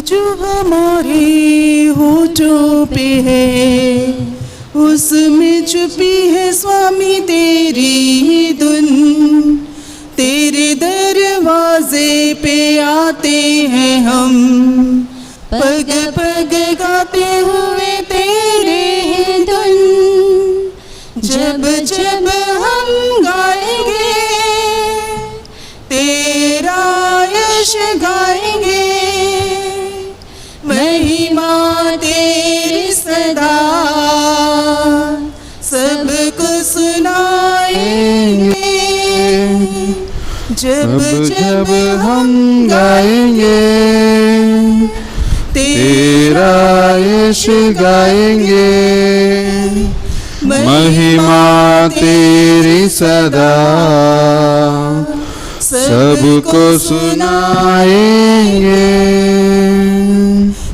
जो हमारे होठों पे है, उसमें छुपी है स्वामी तेरी ही धुन। तेरे दरवाजे पे आते हैं हम, पग पग गाते हुए तेरे ही धुन। जब जब हम गाएंगे तेरा यश गाएंगे, महिमा तेरी सदा सबको सुनाएंगे। जब जब हम गाएंगे तेरा यश गाएंगे, महिमा तेरी सदा सबको सुनाएंगे।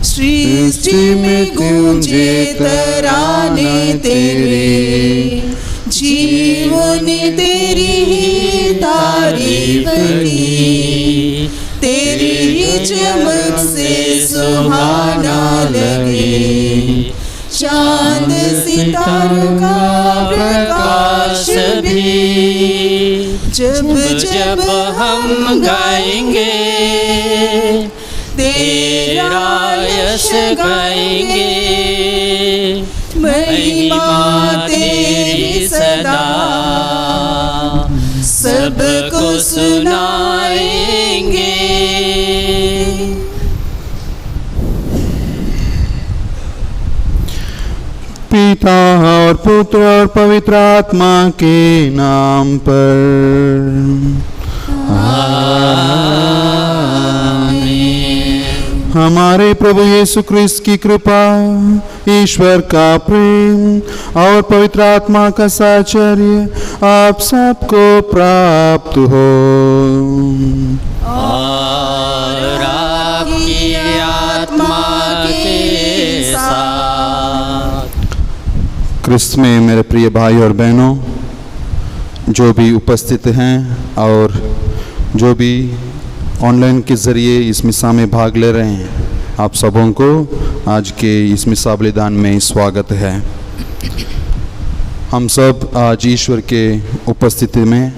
सृष्टि में गूंजे तराने तेरे, जीवों ने तेरी ही तारीफ की। तेरी ही चमक से सुहाना लगे चांद सितारों का प्रकाश भी। जब जब हम गाएंगे तेरा यश गाएंगे, महिमा तेरी सदा सबको सुनाएंगे। पिता और पुत्र और पवित्र आत्मा के नाम पर आमीन। हमारे प्रभु यीशु क्रिस्त की कृपा, ईश्वर का प्रेम और पवित्र आत्मा का साहचर्य आप सबको प्राप्त हो। और आपकी आत्मा के साथ। क्रिस्त में मेरे प्रिय भाई और बहनों, जो भी उपस्थित हैं और जो भी ऑनलाइन के ज़रिए इस मिसा में भाग ले रहे हैं, आप सबों को आज के इस मिसा बलिदान में स्वागत है। हम सब आज ईश्वर के उपस्थिति में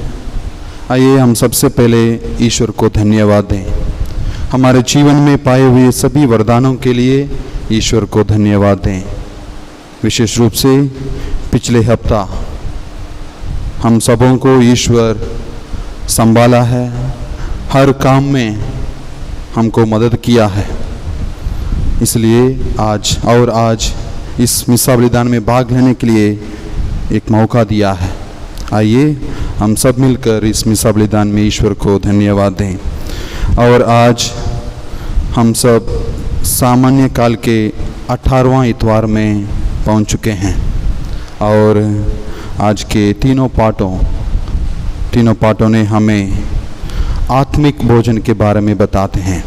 आइए हम सबसे पहले ईश्वर को धन्यवाद दें। हमारे जीवन में पाए हुए सभी वरदानों के लिए ईश्वर को धन्यवाद दें। विशेष रूप से पिछले हफ्ता हम सबों को ईश्वर संभाला है, हर काम में हमको मदद किया है। इसलिए आज इस मिसा बलिदान में भाग लेने के लिए एक मौका दिया है। आइए हम सब मिलकर इस मिसा बलिदान में ईश्वर को धन्यवाद दें। और आज हम सब सामान्य काल के 18वां इतवार में पहुंच चुके हैं और आज के तीनों पाठों ने हमें आत्मिक भोजन के बारे में बताते हैं।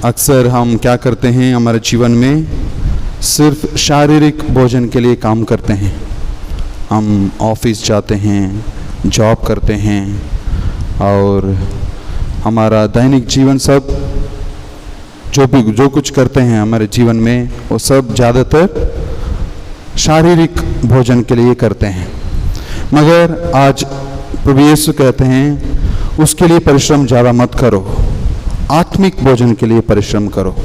अक्सर हम क्या करते हैं, हमारे जीवन में सिर्फ शारीरिक भोजन के लिए काम करते हैं। हम ऑफिस जाते हैं, जॉब करते हैं और हमारा दैनिक जीवन सब जो कुछ करते हैं हमारे जीवन में, वो सब ज़्यादातर शारीरिक भोजन के लिए करते हैं। मगर आज प्रभु यीशु कहते हैं उसके लिए परिश्रम ज़्यादा मत करो, आत्मिक भोजन के लिए परिश्रम करो,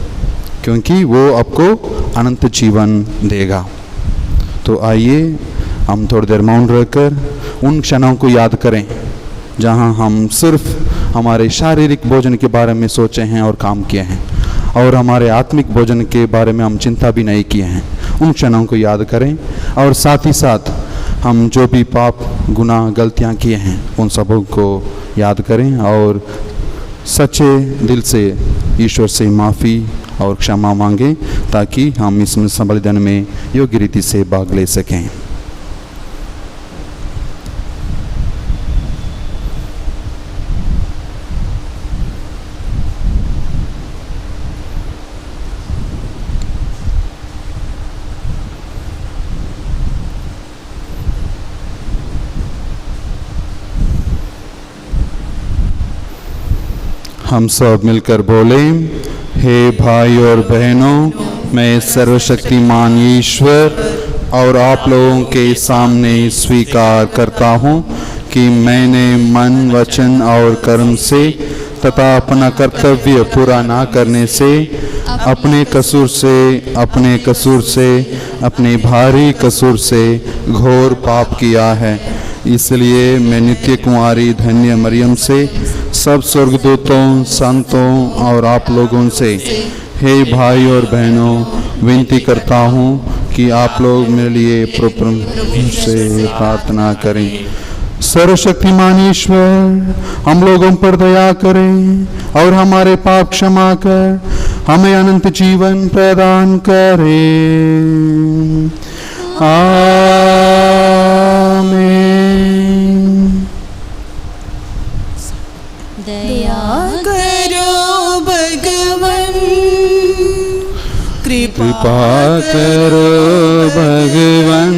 क्योंकि वो आपको अनंत जीवन देगा। तो आइए हम थोड़ी देर मौन रहकर उन क्षणों को याद करें जहां हम सिर्फ हमारे शारीरिक भोजन के बारे में सोचे हैं और काम किए हैं और हमारे आत्मिक भोजन के बारे में हम चिंता भी नहीं किए हैं। उन क्षणों को याद करें और साथ ही साथ हम जो भी पाप, गुनाह, गलतियां किए हैं उन सबों को याद करें और सच्चे दिल से ईश्वर से माफ़ी और क्षमा मांगें, ताकि हम इस मिसा बलिदान में योग्य रीति से भाग ले सकें। हम सब मिलकर बोले, हे भाई और बहनों, मैं सर्वशक्तिमान ईश्वर और आप लोगों के सामने स्वीकार करता हूँ कि मैंने मन, वचन और कर्म से तथा अपना कर्तव्य पूरा ना करने से अपने कसूर से अपने भारी कसूर से घोर पाप किया है। इसलिए मैं नित्य कुमारी धन्य मरियम से, सब स्वर्गदूतों, संतों और आप लोगों से, हे भाई और बहनों, विनती करता हूँ कि आप लोग मेरे लिए प्रभु से प्रार्थना करें। सर्वशक्तिमान ईश्वर हम लोगों पर दया करें और हमारे पाप क्षमा कर हमें अनंत जीवन प्रदान करें। आमीन। दया करो भगवन, कृपा करो भगवन,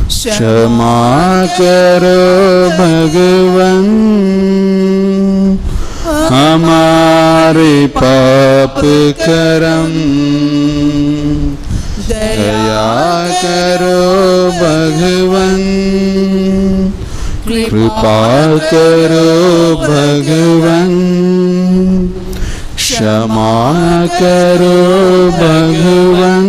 क्षमा करो भगवन, हमारे पाप करम। दया करो भगवन, कृपा करो भगवन, क्षमा करो भगवन,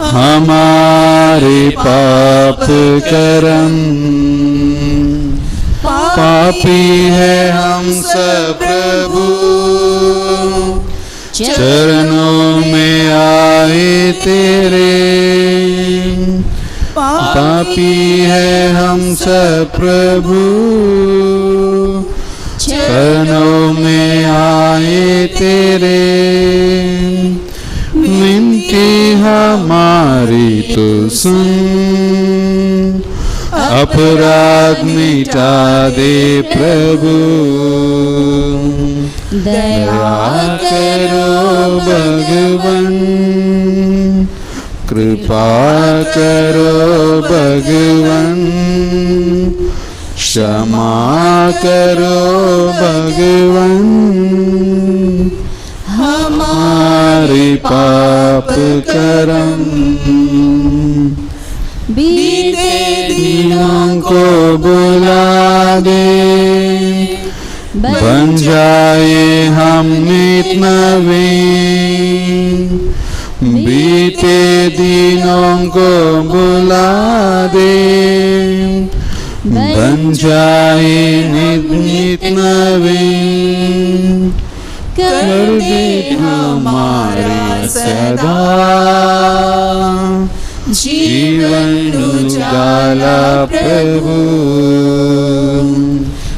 हमारे पाप करम। पापी है हम सब प्रभु, चरणों में आए तेरे। पापी है हम सब प्रभु, चरणों में आए तेरे। विनती हमारी तो सुन, अपराध मिटा दे प्रभु। दया करो भगवन, कृपा करो भगवन, क्षमा करो भगवन, हमारे पाप करम। बीते दिनों को बुला दे, बन जाए हम नित नवीन। बीते दिनों को बुला दे, बन जाए नित नवीन। कर दे हमारे सदा जीवन उजाला प्रभु।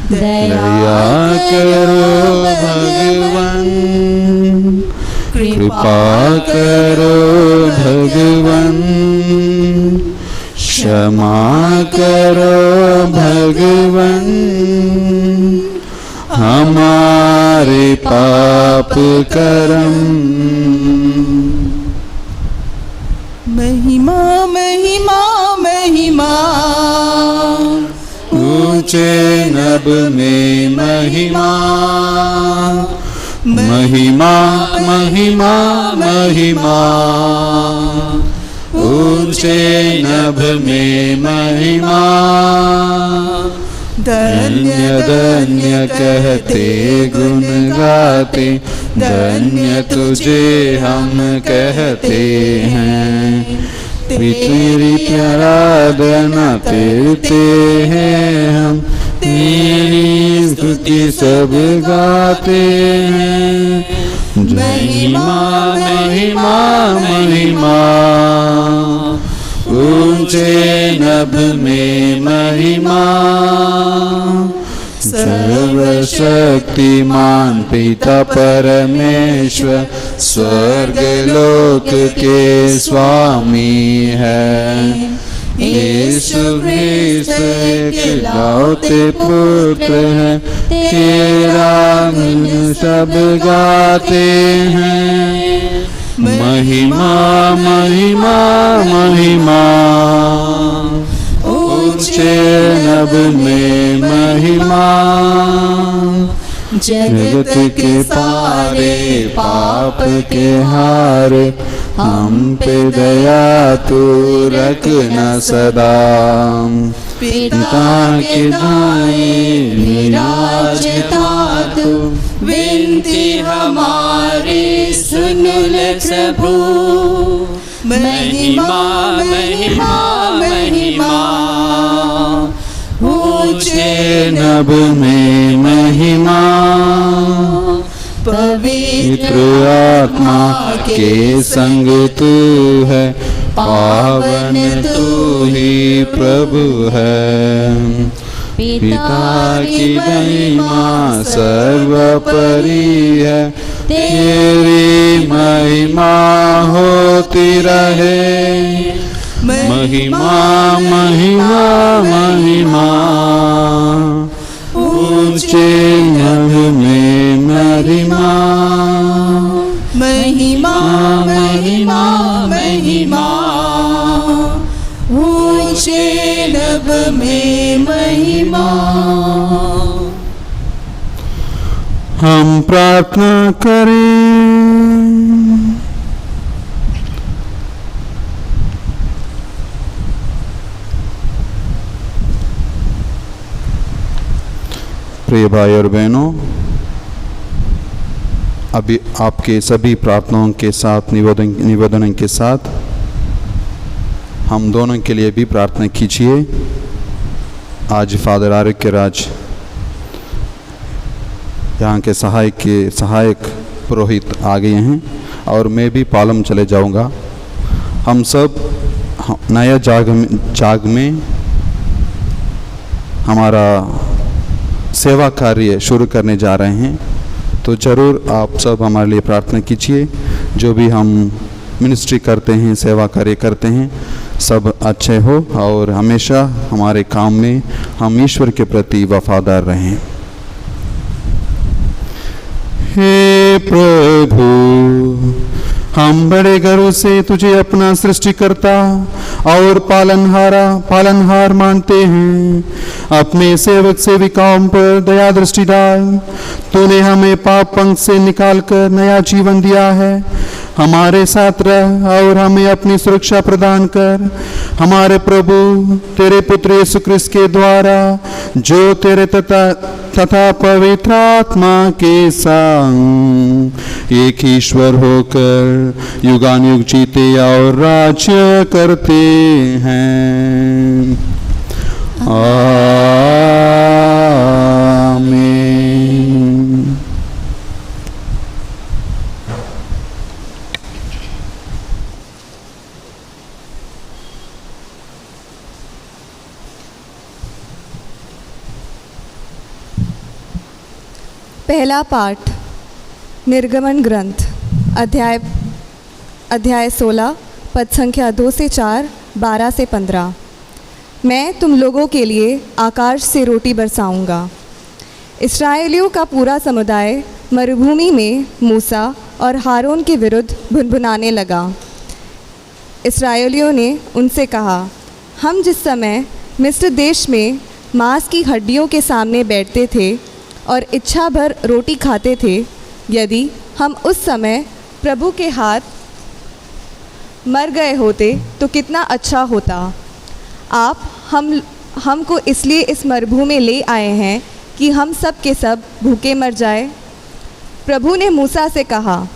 दया करो भगवन, कृपा करो भगवन, क्षमा करो भगवन, हमारे पाप करम। महिमा महिमा महिमा, ऊंचे नभ में महिमा। महिमा महिमा महिमा, ऊंचे नभ में महिमा। धन्य धन्य कहते गुण गाते, धन्य तुझे हम कहते हैं। तेरी आराधना करते हैं हम, तेरी स्तुति सब गाते हैं। महिमा महिमा महिमा, ऊंचे नभ में महिमा। सर्वशक्तिमान पिता परमेश्वर, स्वर्ग लोक के स्वामी है। यीशु ख्रिस्त इकलौते पुत्र है, तेरा गुण सब गाते हैं। महिमा महिमा महिमा, ऊंचे नभ में महिमा, जगत के सारे पाप के हार, हम पे दया तू रखना सदा। पिता के दाएं विराजता तू, विनती हमारी सुन ले प्रभु। महिमा महिमा महिमा, ऊंचे नभ में महिमा, पवित्र आत्मा के संग तू है, पावन तू ही प्रभु है। पिता की महिमा सर्वोपरि है, तेरी महिमा होती रहे। महिमा महिमा महिमा, ऊंचे नभ में महिमा। महिमा महिमा महिमा, ऊंचे नभ में महिमा। हम प्रार्थना करें। प्रिय भाई और बहनों, अभी आपके सभी प्रार्थनाओं के साथ निवेदन के साथ हम दोनों के लिए भी प्रार्थना कीजिए। आज फादर आरोग्य राज यहाँ के सहायक पुरोहित आ गए हैं और मैं भी पालम चले जाऊंगा। हम सब नया जाग में हमारा सेवा कार्य शुरू करने जा रहे हैं, तो ज़रूर आप सब हमारे लिए प्रार्थना कीजिए। जो भी हम मिनिस्ट्री करते हैं, सेवा कार्य करते हैं, सब अच्छे हो और हमेशा हमारे काम में हम ईश्वर के प्रति वफादार रहें। हे प्रभु, हम बड़े गर्व से तुझे अपना सृष्टिकर्ता और पालनहार मानते हैं। अपने सेवक सेविकाओं पर दया दृष्टि डाल। तूने हमें पाप पंख से निकालकर नया जीवन दिया है। हमारे साथ रह और हमें अपनी सुरक्षा प्रदान कर। हमारे प्रभु तेरे पुत्र यीशु ख्रिस्त के द्वारा, जो तेरे तथा पवित्र आत्मा के संग एक ईश्वर होकर युगानुयुग जीते और राज्य करते हैं। आमीन। पहला पाठ निर्गमन ग्रंथ अध्याय 16 पद संख्या 2 से 4, 12 से 15। मैं तुम लोगों के लिए आकाश से रोटी बरसाऊंगा। इस्राएलियों का पूरा समुदाय मरुभूमि में मूसा और हारून के विरुद्ध भुनभुनाने लगा। इस्राएलियों ने उनसे कहा, हम जिस समय मिस्र देश में मांस की हड्डियों के सामने बैठते थे और इच्छा भर रोटी खाते थे, यदि हम उस समय प्रभु के हाथ मर गए होते तो कितना अच्छा होता। आप हमको इसलिए इस मरुभूमि में ले आए हैं कि हम सब के सब भूखे मर जाए। प्रभु ने मूसा से कहा,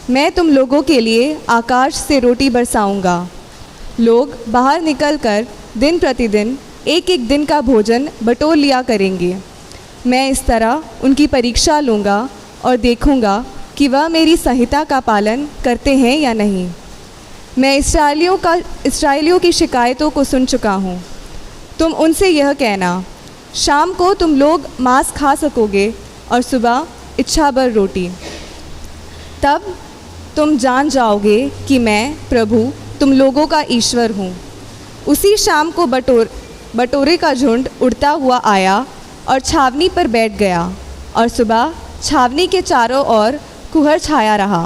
मैं तुम लोगों के लिए आकाश से रोटी बरसाऊंगा। लोग बाहर निकलकर दिन प्रतिदिन एक एक दिन का भोजन बटोर लिया करेंगे। मैं इस तरह उनकी परीक्षा लूँगा और देखूँगा कि वह मेरी संहिता का पालन करते हैं या नहीं। मैं इस्राएलियों की शिकायतों को सुन चुका हूँ। तुम उनसे यह कहना, शाम को तुम लोग मांस खा सकोगे और सुबह इच्छा भर रोटी। तब तुम जान जाओगे कि मैं प्रभु तुम लोगों का ईश्वर हूँ। उसी शाम को बटोरे का झुंड उड़ता हुआ आया और छावनी पर बैठ गया, और सुबह छावनी के चारों ओर कुहर छाया रहा।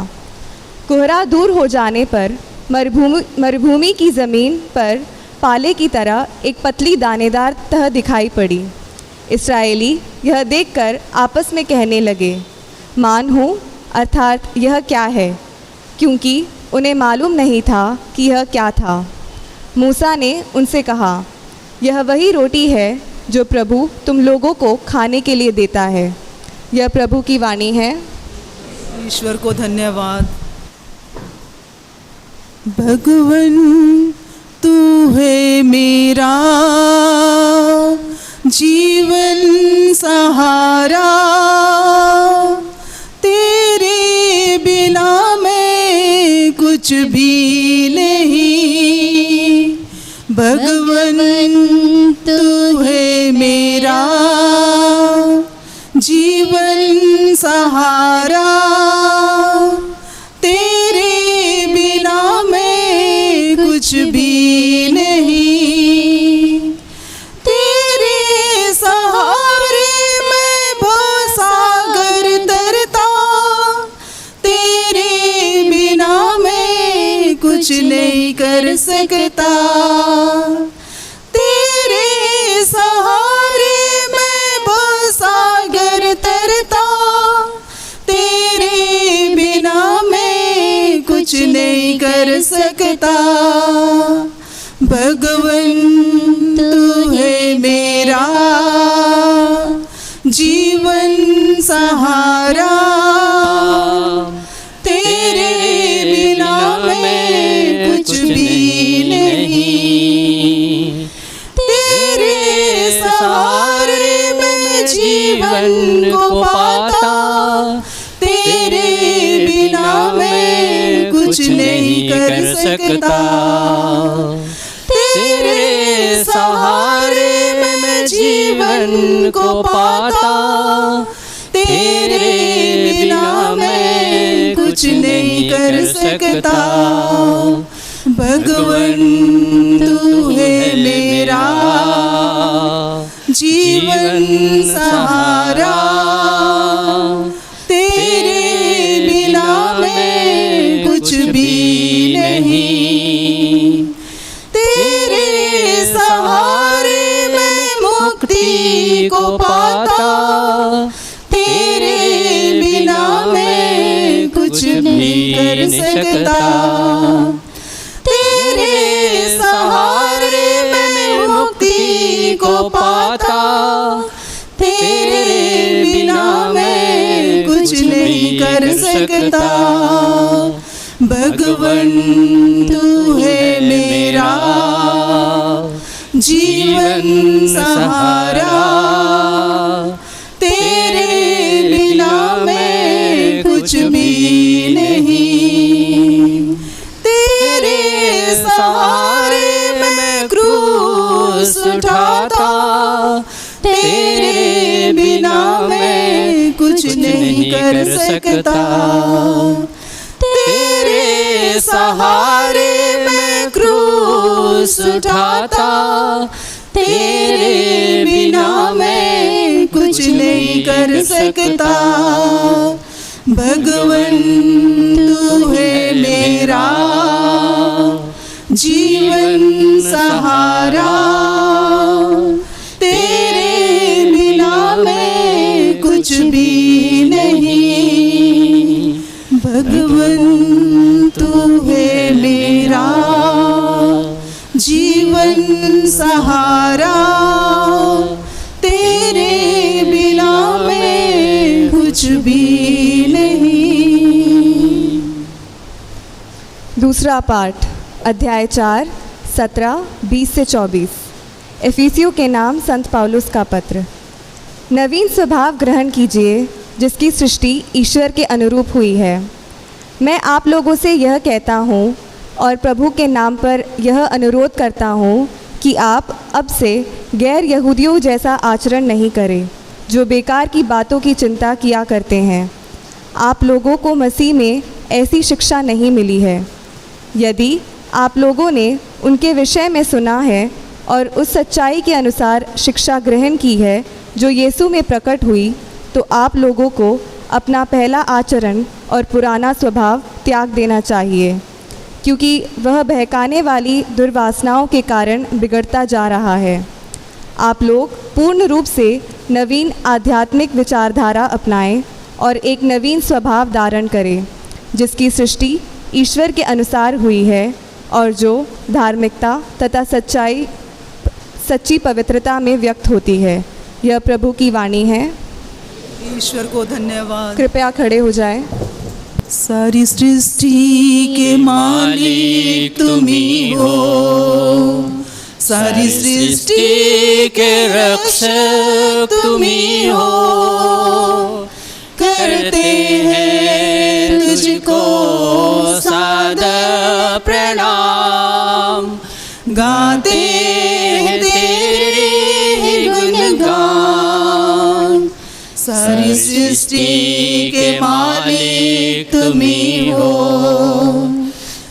कुहरा दूर हो जाने पर मरुभूमि की ज़मीन पर पाले की तरह एक पतली दानेदार तह दिखाई पड़ी। इस्राएली यह देखकर आपस में कहने लगे, मान हूँ, अर्थात यह क्या है, क्योंकि उन्हें मालूम नहीं था कि यह क्या था। मूसा ने उनसे कहा, यह वही रोटी है जो प्रभु तुम लोगों को खाने के लिए देता है। यह प्रभु की वाणी है। ईश्वर को धन्यवाद। भगवन तू है मेरा जीवन सहारा, तेरे बिना मैं कुछ भी नहीं। भगवन तू है मेरा जीवन सहारा, तेरे बिना मैं कुछ भी नहीं। तेरे सहारे मैं भवसागर तरता, तेरे बिना मैं कुछ नहीं कर सकता। तेरे सहारे मैं भवसागर तरता, तेरे बिना मैं कुछ नहीं कर सकता। भगवन तू है मेरा जीवन सहारा, तेरे बिना मैं कुछ भी नहीं। तेरे सहारे मैं जीवन को पाता, तेरे बिना मैं कुछ नहीं कर सकता। तेरे सहारे मैं जीवन को पाता, तेरे बिना मैं कुछ नहीं कर सकता। भगवन तू है मेरा जीवन सहारा, तेरे बिना मैं कुछ भी नहीं। तेरे सहारे मैं मुक्ति को पाता, तेरे बिना मैं कुछ नहीं कर सकता। तेरे सहारे मैं मुक्ति को पाता, तेरे बिना मैं कुछ नहीं कर सकता। भगवन तू है मेरा जीवन सहारा, तेरे बिना मैं कुछ भी नहीं। तेरे सहारे मैं क्रूस उठाता, तेरे बिना मैं कुछ नहीं कर सकता। तेरे सहारे मैं क्रूस उठाता, तेरे बिना मैं कुछ नहीं कर सकता। भगवन तू है मेरा जीवन सहारा, तेरे बिना मैं कुछ भी नहीं। भगवन तू है मेरा जीवन सहारा, तेरे बिना मैं कुछ भी नहीं। दूसरा पाठ, अध्याय 4, 17, 20 से 24। एफिसियों के नाम संत पौलुस का पत्र। नवीन स्वभाव ग्रहण कीजिए, जिसकी सृष्टि ईश्वर के अनुरूप हुई है। मैं आप लोगों से यह कहता हूँ और प्रभु के नाम पर यह अनुरोध करता हूँ कि आप अब से गैर यहूदियों जैसा आचरण नहीं करें, जो बेकार की बातों की चिंता किया करते हैं। आप लोगों को मसीह में ऐसी शिक्षा नहीं मिली है। यदि आप लोगों ने उनके विषय में सुना है और उस सच्चाई के अनुसार शिक्षा ग्रहण की है जो यीशु में प्रकट हुई, तो आप लोगों को अपना पहला आचरण और पुराना स्वभाव त्याग देना चाहिए। क्योंकि वह बहकाने वाली दुर्वासनाओं के कारण बिगड़ता जा रहा है। आप लोग पूर्ण रूप से नवीन आध्यात्मिक विचारधारा अपनाएं और एक नवीन स्वभाव धारण करें, जिसकी सृष्टि ईश्वर के अनुसार हुई है और जो धार्मिकता तथा सच्ची पवित्रता में व्यक्त होती है। यह प्रभु की वाणी है। ईश्वर को धन्यवाद। कृपया खड़े हो जाएं। सारी सृष्टि के मालिक तुम ही हो, सारी सृष्टि के रक्षक तुम ही हो। करते हैं तुझको सादर प्रणाम, गाते हैं तेरे गुणगान। सारी सृष्टि के मालिक तुम ही हो,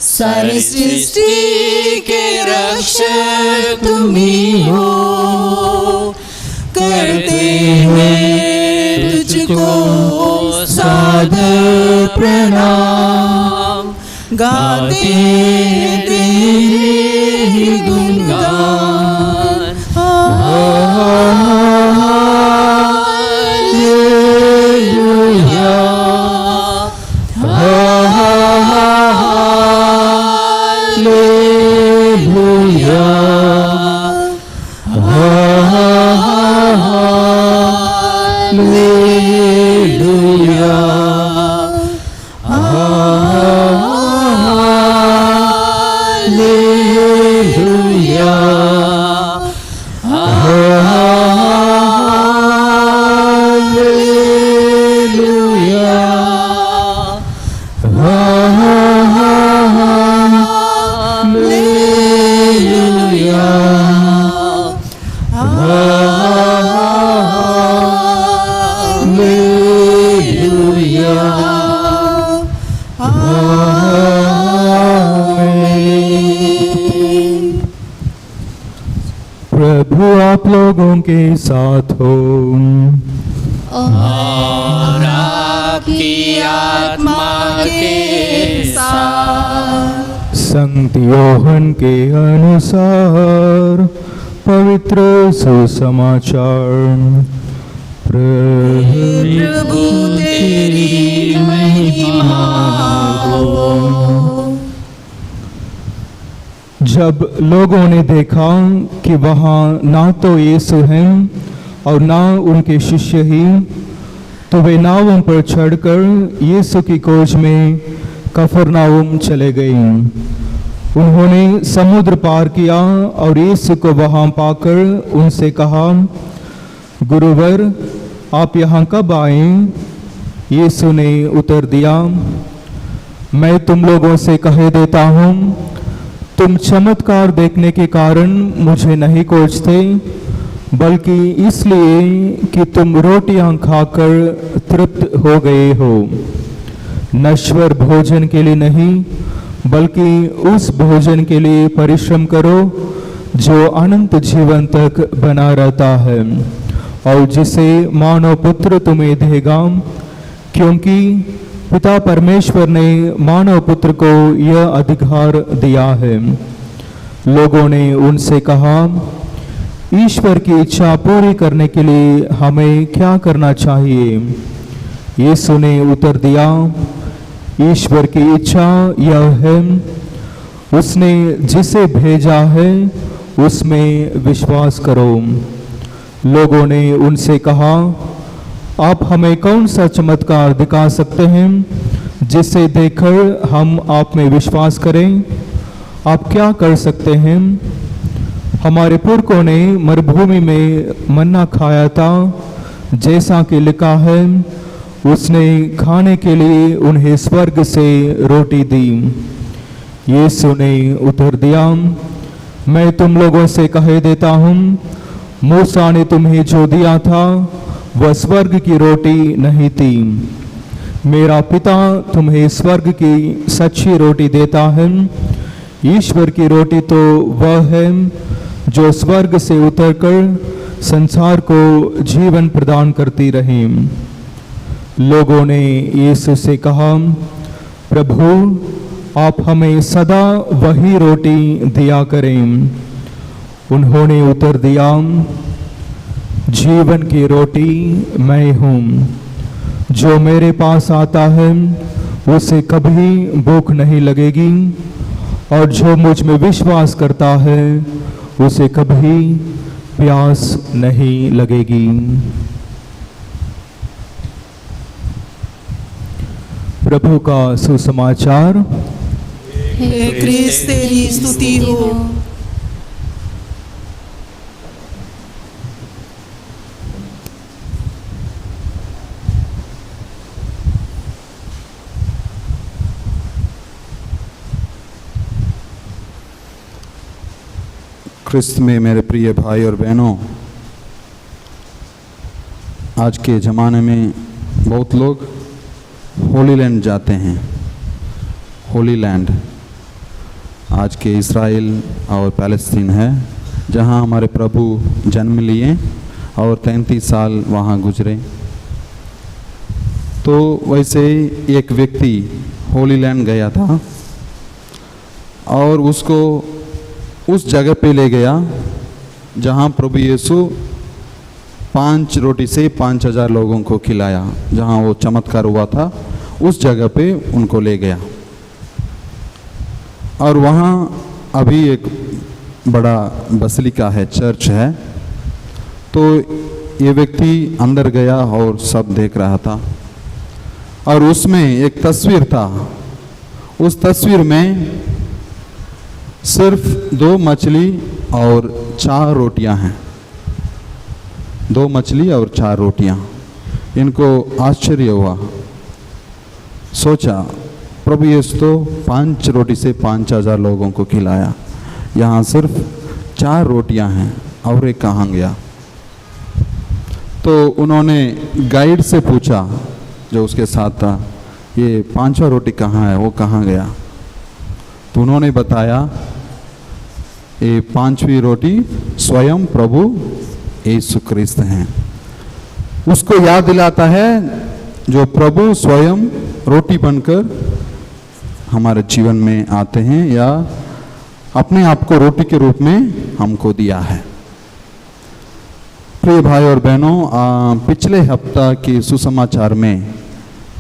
सारी सृष्टि के रक्षक तुम ही हो। करते हैं तुझको सादर प्रणाम, गाते हैं तेरे गुणगान। प्रभु आप लोगों के साथ हो और आपकी आत्मा के साथ। संत योहन के अनुसार पवित्र सुसमाचार। प्रभु तेरी महिमा हो। जब लोगों ने देखा कि वहाँ ना तो यीशु हैं और ना उनके शिष्य ही, तो वे नावों पर चढ़कर यीशु की खोज में कफरनाउम चले गए। उन्होंने समुद्र पार किया और यीशु को वहाँ पाकर उनसे कहा, गुरुवर आप यहाँ कब आए? यीशु ने उत्तर दिया, मैं तुम लोगों से कह देता हूँ, तुम चमत्कार देखने के कारण मुझे नहीं खोजते, बल्कि इसलिए कि तुम रोटियां खाकर तृप्त हो गए हो। नश्वर भोजन के लिए नहीं, बल्कि उस भोजन के लिए परिश्रम करो जो अनंत जीवन तक बना रहता है और जिसे मानव पुत्र तुम्हें देगा, क्योंकि पिता परमेश्वर ने मानव पुत्र को यह अधिकार दिया है। लोगों ने उनसे कहा, ईश्वर की इच्छा पूरी करने के लिए हमें क्या करना चाहिए? यीशु ने उत्तर दिया, ईश्वर की इच्छा यह है, उसने जिसे भेजा है उसमें विश्वास करो। लोगों ने उनसे कहा, आप हमें कौन सा चमत्कार दिखा सकते हैं जिसे देखकर हम आप में विश्वास करें? आप क्या कर सकते हैं? हमारे पुरखों ने मरुभूमि में मन्ना खाया था, जैसा कि लिखा है, उसने खाने के लिए उन्हें स्वर्ग से रोटी दी। यीशु ने उत्तर दिया, मैं तुम लोगों से कह देता हूँ, मूसा ने तुम्हें जो दिया था वह स्वर्ग की रोटी नहीं थी। मेरा पिता तुम्हें स्वर्ग की सच्ची रोटी देता है। ईश्वर की रोटी तो वह है जो स्वर्ग से उतरकर संसार को जीवन प्रदान करती रही। लोगों ने यीशु से कहा, प्रभु आप हमें सदा वही रोटी दिया करें। उन्होंने उत्तर दिया, जीवन की रोटी मैं हूँ, जो मेरे पास आता है उसे कभी भूख नहीं लगेगी, और जो मुझ में विश्वास करता है उसे कभी प्यास नहीं लगेगी। प्रभु का सुसमाचार। हे क्रिस्त तेरी स्तुति हो। ख्रिस्त में मेरे प्रिय भाई और बहनों, आज के ज़माने में बहुत लोग होली लैंड जाते हैं। होली लैंड आज के इज़राइल और पैलेस्तीन है, जहां हमारे प्रभु जन्म लिए और 33 साल वहां गुजरे। तो वैसे ही एक व्यक्ति होली लैंड गया था और उसको उस जगह पे ले गया जहां प्रभु यीशु 5 रोटी से 5000 लोगों को खिलाया। जहां वो चमत्कार हुआ था उस जगह पे उनको ले गया, और वहां अभी एक बड़ा बसलिका है, चर्च है। तो ये व्यक्ति अंदर गया और सब देख रहा था, और उसमें एक तस्वीर था। उस तस्वीर में सिर्फ 2 मछली और 4 रोटियां हैं। 2 मछली और 4 रोटियां। इनको आश्चर्य हुआ, सोचा प्रभु यीशु तो 5 रोटी से 5000 लोगों को खिलाया, यहाँ सिर्फ 4 रोटियां हैं, और एक कहाँ गया। तो उन्होंने गाइड से पूछा जो उसके साथ था, ये 5वां रोटी कहाँ है, वो कहाँ गया। तो उन्होंने बताया, ये 5वीं रोटी स्वयं प्रभु यीशु ख्रिस्त हैं। उसको याद दिलाता है जो प्रभु स्वयं रोटी बनकर हमारे जीवन में आते हैं, या अपने आप को रोटी के रूप में हमको दिया है। प्रिय भाई और बहनों, पिछले हफ्ता के सुसमाचार में,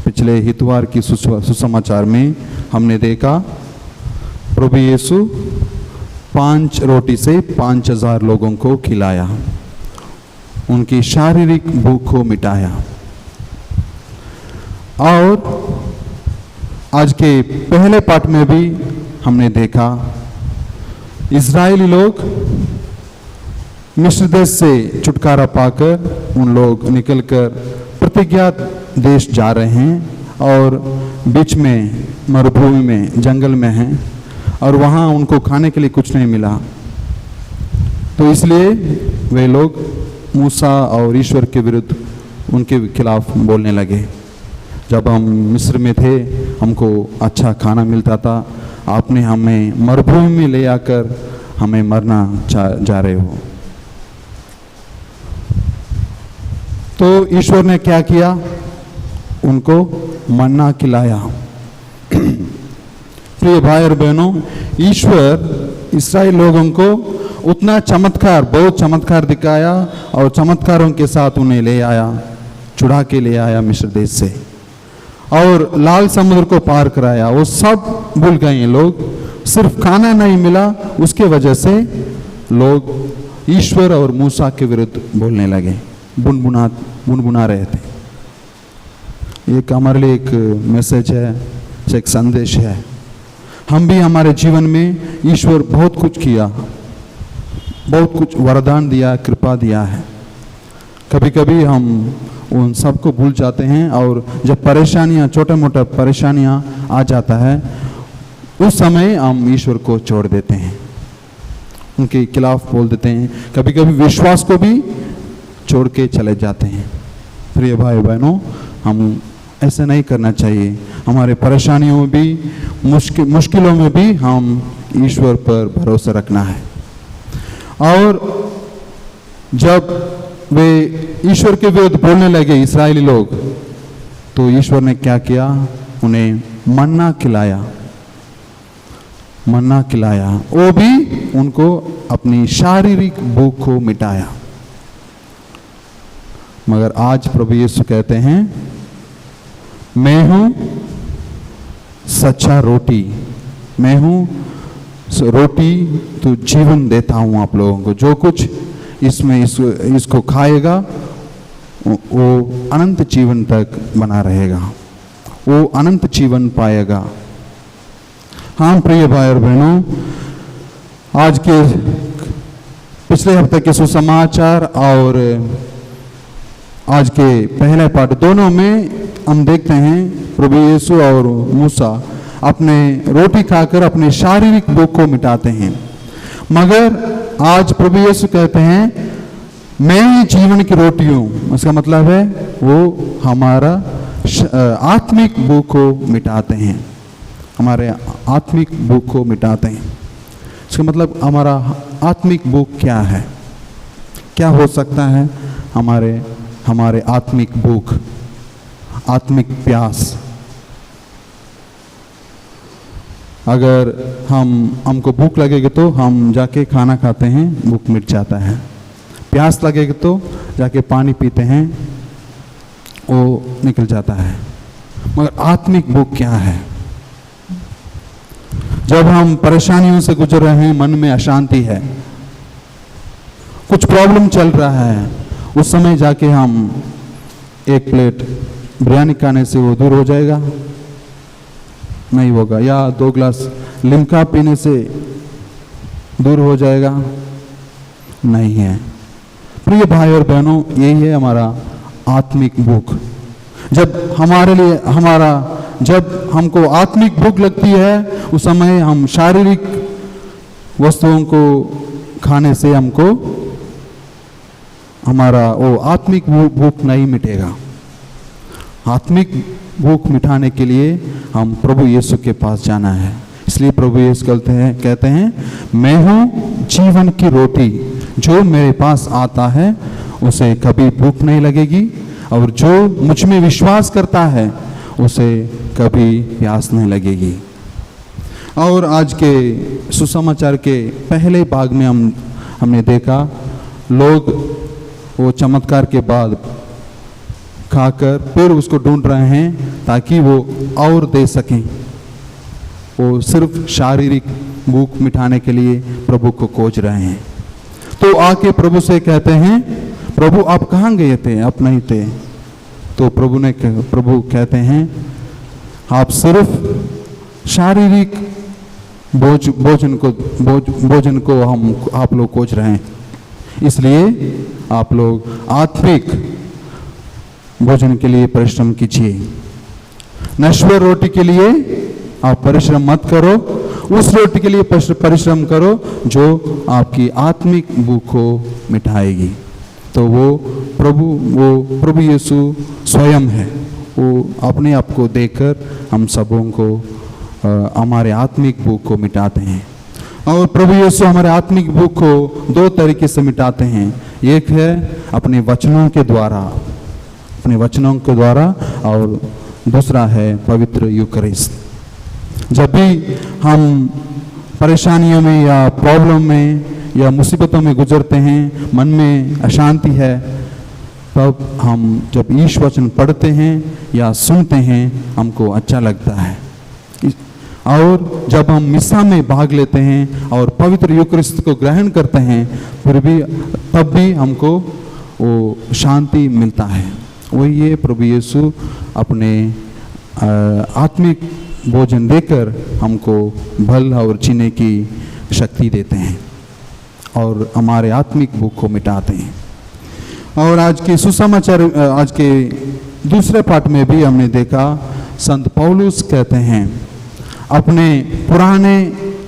पिछले इतवार की सुसमाचार में हमने देखा प्रभु यीशु 5 रोटी से 5000 लोगों को खिलाया, उनकी शारीरिक भूख को मिटाया। और आज के पहले पाठ में भी हमने देखा इज़राइली लोग मिस्र देश से छुटकारा पाकर उन लोग निकलकर प्रतिज्ञा देश जा रहे हैं, और बीच में मरुभूमि में, जंगल में हैं, और वहाँ उनको खाने के लिए कुछ नहीं मिला। तो इसलिए वे लोग मूसा और ईश्वर के विरुद्ध उनके खिलाफ बोलने लगे। जब हम मिस्र में थे हमको अच्छा खाना मिलता था, आपने हमें मरुभूमि में ले आकर हमें मरना जा रहे हो। तो ईश्वर ने क्या किया, उनको मन्ना खिलाया। प्रिय भाई और बहनों, ईश्वर इस्राएल लोगों को उतना चमत्कार, बहुत चमत्कार दिखाया, और चमत्कारों के साथ उन्हें ले आया, छुड़ा के ले आया मिस्र देश से, और लाल समुद्र को पार कराया। वो सब भूल गए लोग, सिर्फ खाना नहीं मिला, उसके वजह से लोग ईश्वर और मूसा के विरुद्ध बोलने लगे, बुनबुना रहे थे। एक हमारे लिए एक मैसेज है, एक संदेश है। हम भी हमारे जीवन में ईश्वर बहुत कुछ किया, बहुत कुछ वरदान दिया, कृपा दिया है। कभी कभी हम उन सबको भूल जाते हैं, और जब परेशानियां, छोटा मोटा परेशानियां आ जाता है, उस समय हम ईश्वर को छोड़ देते हैं, उनके खिलाफ बोल देते हैं, कभी कभी विश्वास को भी छोड़ के चले जाते हैं। प्रिय भाई बहनों, हम ऐसा नहीं करना चाहिए। हमारे परेशानियों में भी, मुश्किलों में भी हम ईश्वर पर भरोसा रखना है। और जब वे ईश्वर के विरुद्ध बोलने लगे इस्राएली लोग, तो ईश्वर ने क्या किया, उन्हें मन्ना खिलाया। मन्ना खिलाया, वो भी उनको अपनी शारीरिक भूख को मिटाया। मगर आज प्रभु यीशु कहते हैं, मैं हूं सच्चा रोटी, मैं हूं रोटी तो जीवन देता हूं आप लोगों को। जो कुछ इसमें इसको खाएगा वो अनंत जीवन तक बना रहेगा, वो अनंत जीवन पाएगा। हाँ प्रिय भाई और बहनों, आज के पिछले हफ्ते के सुसमाचार और आज के पहले पाठ दोनों में हम देखते हैं प्रभु यीशु और मूसा अपने रोटी खाकर अपने शारीरिक भूख को मिटाते हैं। मगर आज प्रभु यीशु कहते हैं, मैं ही जीवन की रोटी हूं। इसका मतलब है वो हमारा आत्मिक भूख को मिटाते हैं, हमारे आत्मिक भूख को मिटाते हैं। इसका मतलब हमारा आत्मिक भूख क्या है, क्या हो सकता है हमारे आत्मिक भूख, आत्मिक प्यास। अगर हमको भूख लगेगी तो हम जाके खाना खाते हैं, भूख मिट जाता है। प्यास लगेगी तो जाके पानी पीते हैं, वो निकल जाता है। मगर आत्मिक भूख क्या है? जब हम परेशानियों से गुजर रहे हैं, मन में अशांति है, कुछ प्रॉब्लम चल रहा है, उस समय जाके हम एक प्लेट बिरयानी खाने से वो दूर हो जाएगा? नहीं होगा। या 2 गिलास लिम्का पीने से दूर हो जाएगा? नहीं है। प्रिय भाई और बहनों, यही है हमारा आत्मिक भूख। जब हमको आत्मिक भूख लगती है, उस समय हम शारीरिक वस्तुओं को खाने से हमको हमारा वो आत्मिक भूख नहीं मिटेगा। आत्मिक भूख मिटाने के लिए हम प्रभु यीशु के पास जाना है। इसलिए प्रभु यीशु कहते हैं, मैं हूँ जीवन की रोटी, जो मेरे पास आता है उसे कभी भूख नहीं लगेगी, और जो मुझ में विश्वास करता है उसे कभी प्यास नहीं लगेगी। और आज के सुसमाचार के पहले भाग में हमने देखा, लोग वो चमत्कार के बाद खाकर फिर उसको ढूंढ रहे हैं ताकि वो और दे सकें। वो सिर्फ शारीरिक भूख मिटाने के लिए प्रभु को खोज रहे हैं। तो आके प्रभु से कहते हैं, प्रभु आप कहाँ गए थे? आप नहीं थे। तो प्रभु कहते हैं, आप सिर्फ शारीरिक भोजन को आप लोग खोज रहे हैं, इसलिए आप लोग आत्मिक भोजन के लिए परिश्रम कीजिए। नश्वर रोटी के लिए आप परिश्रम मत करो, उस रोटी के लिए परिश्रम करो जो आपकी आत्मिक भूख को मिटाएगी। तो वो प्रभु यीशु स्वयं है, वो अपने आप को देकर हम सबों को हमारे आत्मिक भूख को मिटाते हैं। और प्रभु यीशु हमारे आत्मिक भूख को 2 तरीके से मिटाते हैं। एक है अपने वचनों के द्वारा, और दूसरा है पवित्र यूकरिस्ट। जब भी हम परेशानियों में या प्रॉब्लम में या मुसीबतों में गुजरते हैं, मन में अशांति है, तब हम जब ईश वचन पढ़ते हैं या सुनते हैं, हमको अच्छा लगता है। और जब हम मिस्सा में भाग लेते हैं और पवित्र यूकरिस्त को ग्रहण करते हैं, तब भी हमको वो शांति मिलता है। वही ये प्रभु यीशु अपने आत्मिक भोजन देकर हमको बल और जीने की शक्ति देते हैं और हमारे आत्मिक भूख को मिटाते हैं। और आज के सुसमाचार, आज के दूसरे पाठ में भी हमने देखा, संत पौलुस कहते हैं, अपने पुराने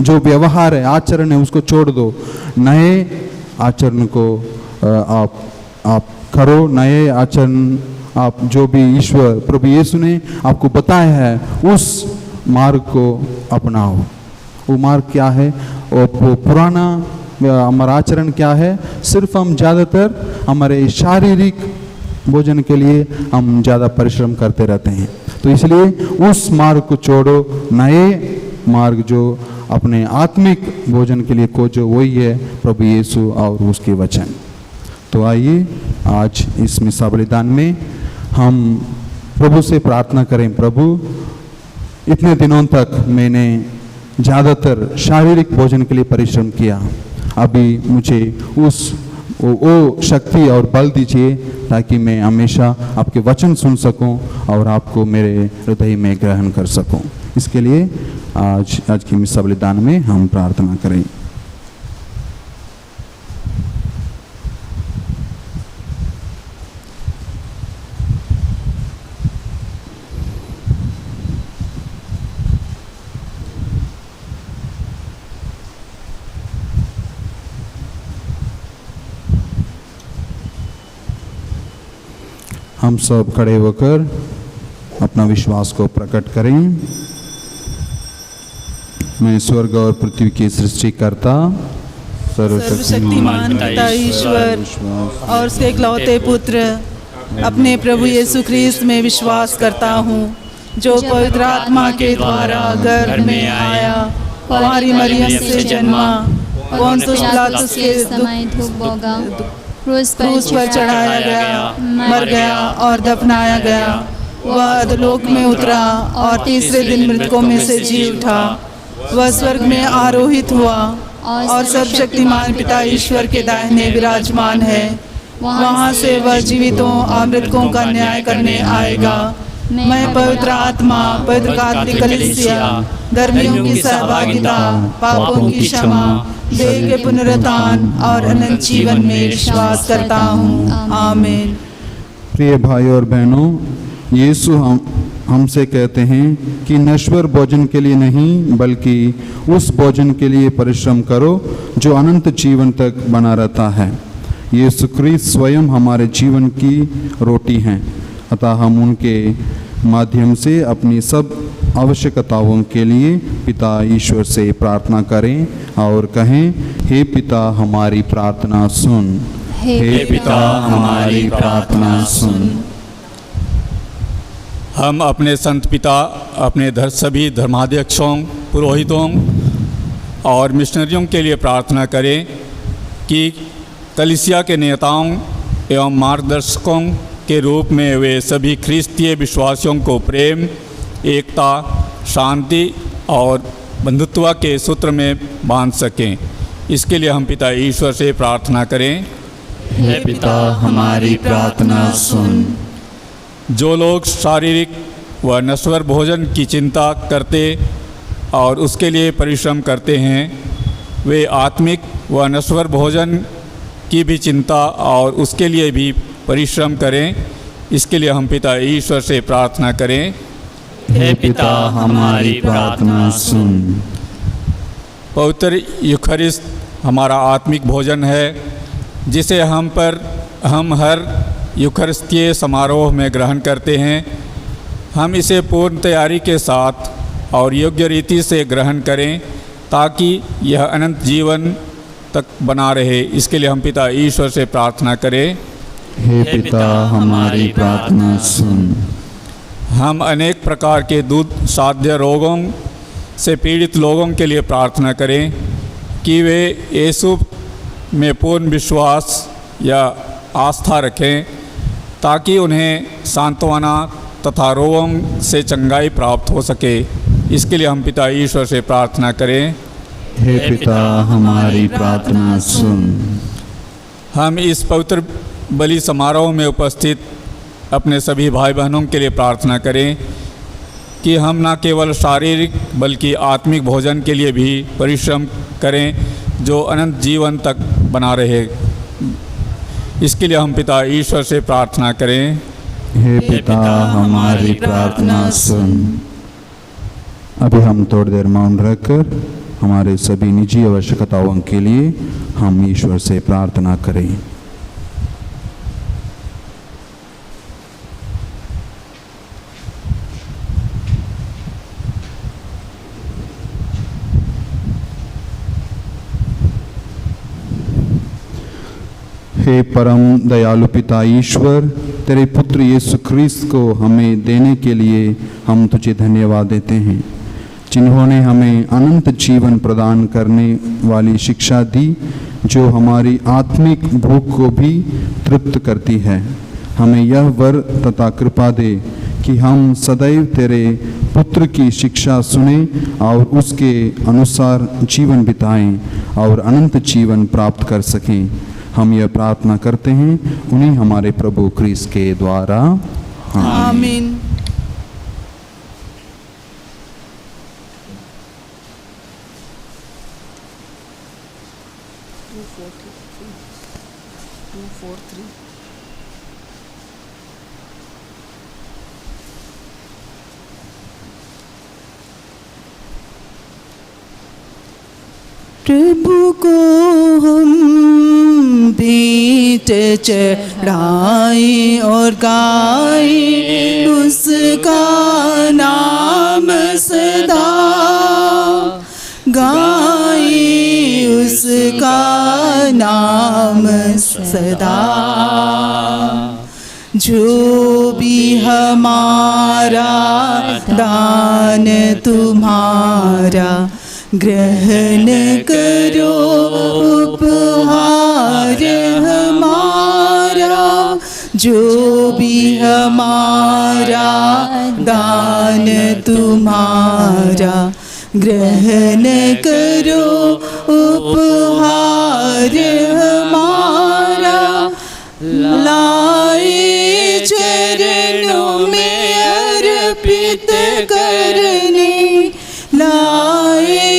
जो व्यवहार है, आचरण है, उसको छोड़ दो, नए आचरण को आप करो। नए आचरण आप जो भी ईश्वर प्रभु यीशु ने आपको बताया है, उस मार्ग को अपनाओ। वो मार्ग क्या है? वो पुराना हमारा आचरण क्या है? सिर्फ हम ज़्यादातर हमारे शारीरिक भोजन के लिए हम ज़्यादा परिश्रम करते रहते हैं। तो इसलिए उस मार्ग को छोड़ो, नए मार्ग जो अपने आत्मिक भोजन के लिए खोजो, वही है प्रभु यीशु और उसके वचन। तो आइए आज इस मिसा बलिदान में हम प्रभु से प्रार्थना करें, प्रभु इतने दिनों तक मैंने ज़्यादातर शारीरिक भोजन के लिए परिश्रम किया, अभी मुझे वो शक्ति और बल दीजिए ताकि मैं हमेशा आपके वचन सुन सकूं और आपको मेरे हृदय में ग्रहण कर सकूं। इसके लिए आज की मिसा बलिदान में हम प्रार्थना करें। हम सब खड़े होकर अपना विश्वास को प्रकट करें। मैं स्वर्ग और पृथ्वी की सृष्टिकर्ता सर्वशक्तिमान पिता ईश्वर और उसके इकलौते पुत्र अपने प्रभु यीशु ख्रीस्त में विश्वास करता हूँ, जो पवित्र आत्मा के द्वारा गर्भ में आया, कुंवारी मरियम से जन्मा, पोंतियुस पिलातुस के क्रूस पर चढ़ाया गया, मर गया और दफनाया गया। वह अधोलोक में उतरा और तीसरे दिन मृतकों में से जी उठा। वह स्वर्ग में आरोहित हुआ और सर्वशक्तिमान पिता ईश्वर के दाहिने विराजमान है। वहाँ से वह जीवितों और मृतकों का न्याय करने आएगा। मैं पवित्र आत्मा, पवित्र कैथोलिक कलीसिया, धर्मियों की सहभागिता, पापों की क्षमा, देह के पुनरुत्थान और अनंत जीवन में विश्वास करता हूँ। आमीन। प्रिय भाई और बहनों, यीशु हमसे कहते हैं कि नश्वर भोजन के लिए नहीं बल्कि उस भोजन के लिए परिश्रम करो जो अनंत जीवन तक बना रहता है। यीशु ख्रीस्त स्वयं हमारे जीवन की रोटी हैं, अतः हम उनके माध्यम से अपनी सब आवश्यकताओं के लिए पिता ईश्वर से प्रार्थना करें और कहें, हे पिता हमारी प्रार्थना सुन, हे पिता हमारी प्रार्थना सुन। हम अपने संत पिता, अपने सभी धर्माध्यक्षों, पुरोहितों और मिशनरियों के लिए प्रार्थना करें कि कलीसिया के नेताओं एवं मार्गदर्शकों के रूप में वे सभी ख्रिस्तीय विश्वासियों को प्रेम, एकता, शांति और बंधुत्व के सूत्र में बांध सकें। इसके लिए हम पिता ईश्वर से प्रार्थना करें, हे पिता हमारी प्रार्थना सुन। जो लोग शारीरिक व नश्वर भोजन की चिंता करते और उसके लिए परिश्रम करते हैं, वे आत्मिक व नश्वर भोजन की भी चिंता और उसके लिए भी परिश्रम करें। इसके लिए हम पिता ईश्वर से प्रार्थना करें, हे पिता हमारी प्रार्थना सुन। पवित्र यूखरिस्त हमारा आत्मिक भोजन है, जिसे हम हर यूखरिस्तीय समारोह में ग्रहण करते हैं। हम इसे पूर्ण तैयारी के साथ और योग्य रीति से ग्रहण करें ताकि यह अनंत जीवन तक बना रहे। इसके लिए हम पिता ईश्वर से प्रार्थना करें, हे पिता हमारी प्रार्थना सुन। हम अनेक प्रकार के दूध साध्य रोगों से पीड़ित लोगों के लिए प्रार्थना करें कि वे यीशु में पूर्ण विश्वास या आस्था रखें ताकि उन्हें सांत्वना तथा रोगों से चंगाई प्राप्त हो सके। इसके लिए हम पिता ईश्वर से प्रार्थना करें, हे पिता हमारी प्रार्थना सुन। हम इस पवित्र बलि समारोह में उपस्थित अपने सभी भाई बहनों के लिए प्रार्थना करें कि हम न केवल शारीरिक बल्कि आत्मिक भोजन के लिए भी परिश्रम करें जो अनंत जीवन तक बना रहे। इसके लिए हम पिता ईश्वर से प्रार्थना करें, हे पिता हमारी प्रार्थना सुन। अभी हम थोड़ी देर मौन रखकर हमारे सभी निजी आवश्यकताओं के लिए हम ईश्वर से प्रार्थना करें। हे परम दयालु पिता ईश्वर, तेरे पुत्र यीशु ख्रीस्त को हमें देने के लिए हम तुझे धन्यवाद देते हैं। जिन्होंने हमें अनंत जीवन प्रदान करने वाली शिक्षा दी, जो हमारी आत्मिक भूख को भी तृप्त करती है। हमें यह वर तथा कृपा दे कि हम सदैव तेरे पुत्र की शिक्षा सुने और उसके अनुसार जीवन बिताएं और अनंत जीवन प्राप्त कर सकें। हम यह प्रार्थना करते हैं उन्हीं हमारे प्रभु क्रिस्त के द्वारा, आमीन। प्रभु को हम भेंट चढ़ाए और गाए उसका नाम सदा, गाए उसका नाम सदा। जो भी हमारा दान तुम्हारा ग्रहण करो, उपहार हमारा। जो भी हमारा दान तुम्हारा ग्रहण करो, उपहार हमारा। लाए चरणों में अर्पित करने, लाए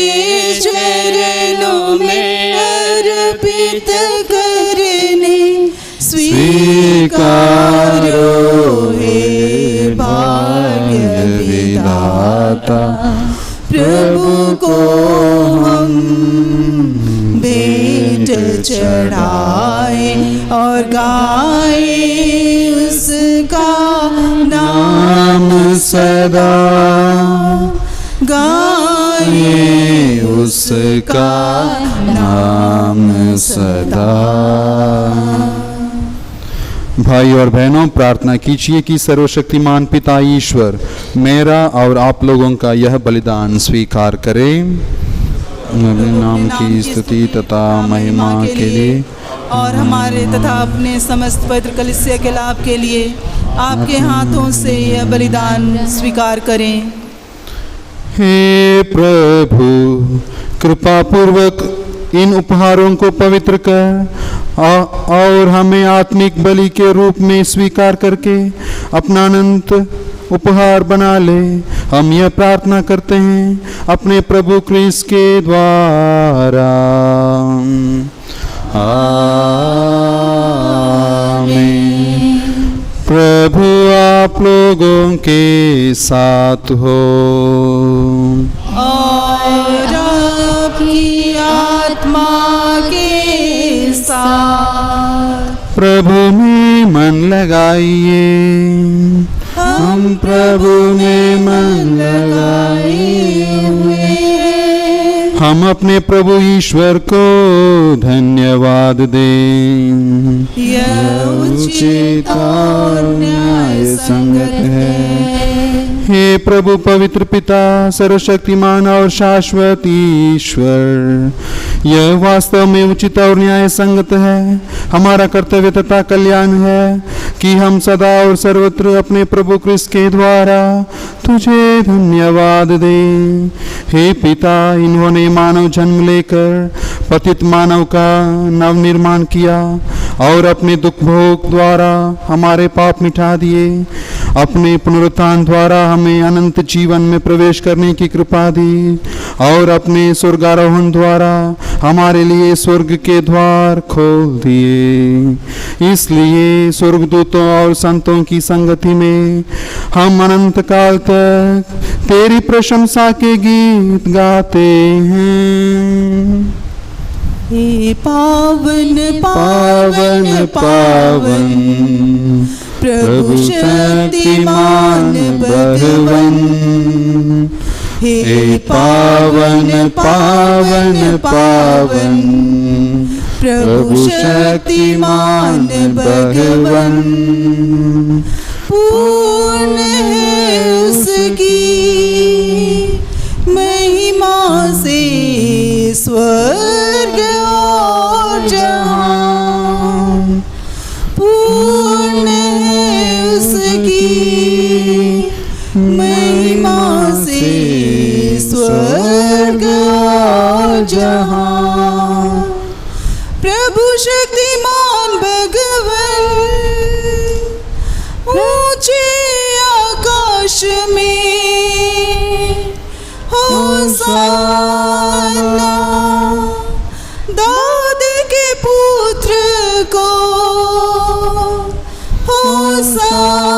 चरणों में अर्पित करने, स्वीकारो हे भाग्य विधाता। प्रभु को हम भेंट चढ़ाए और गाए उसका नाम सदा, गाए उसका नाम सदा। भाई और बहनों, प्रार्थना कीजिए कि सर्वशक्तिमान पिता ईश्वर मेरा और आप लोगों का यह बलिदान स्वीकार करें, अपने नाम की स्तुति तथा महिमा के लिए और हमारे तथा अपने समस्त पवित्र कलीसिया के लाभ के लिए आपके हाथों से यह बलिदान स्वीकार करें। हे प्रभु, कृपा पूर्वक इन उपहारों को पवित्र कर और हमें आत्मिक बलि के रूप में स्वीकार करके अपना अनंत उपहार बना ले। हम यह प्रार्थना करते हैं अपने प्रभु क्रिस्त के द्वारा, आमीन। प्रभु आप लोगों के साथ हो और आपकी आत्मा के साथ। प्रभु में मन लगाइए, हम प्रभु में मन लगाए हुए। हम अपने प्रभु ईश्वर को धन्यवाद दें, यह उचित और न्याय संगत है। हे प्रभु पवित्र पिता, सर्वशक्तिमान और शाश्वत ईश्वर, यह वास्तव में उचित और न्याय संगत है, हमारा कर्तव्य तथा कल्याण है कि हम सदा और सर्वत्र अपने प्रभु क्रिस्त के द्वारा तुझे धन्यवाद दें। हे पिता, इन्होंने मानव जन्म लेकर पतित मानव का नव निर्माण किया और अपने दुख भोग द्वारा हमारे पाप मिटा दिए। अपने पुनरुत्थान द्वारा हमें अनंत जीवन में प्रवेश करने की कृपा दी और अपने स्वर्गारोहण द्वारा हमारे लिए स्वर्ग के द्वार खोल दिए। इसलिए स्वर्गदूतों और संतों की संगति में हम अनंत काल तक तेरी प्रशंसा के गीत गाते हैं। हे पावन पावन पावन प्रभु शक्तिमान भगवन, हे पावन पावन पावन प्रभु शक्तिमान भगवन। पूर्ण है उसकी जहां। प्रभु शक्तिमान भगवन ऊंचे आकाश में होसाना। दाऊद के पुत्र को होसाना,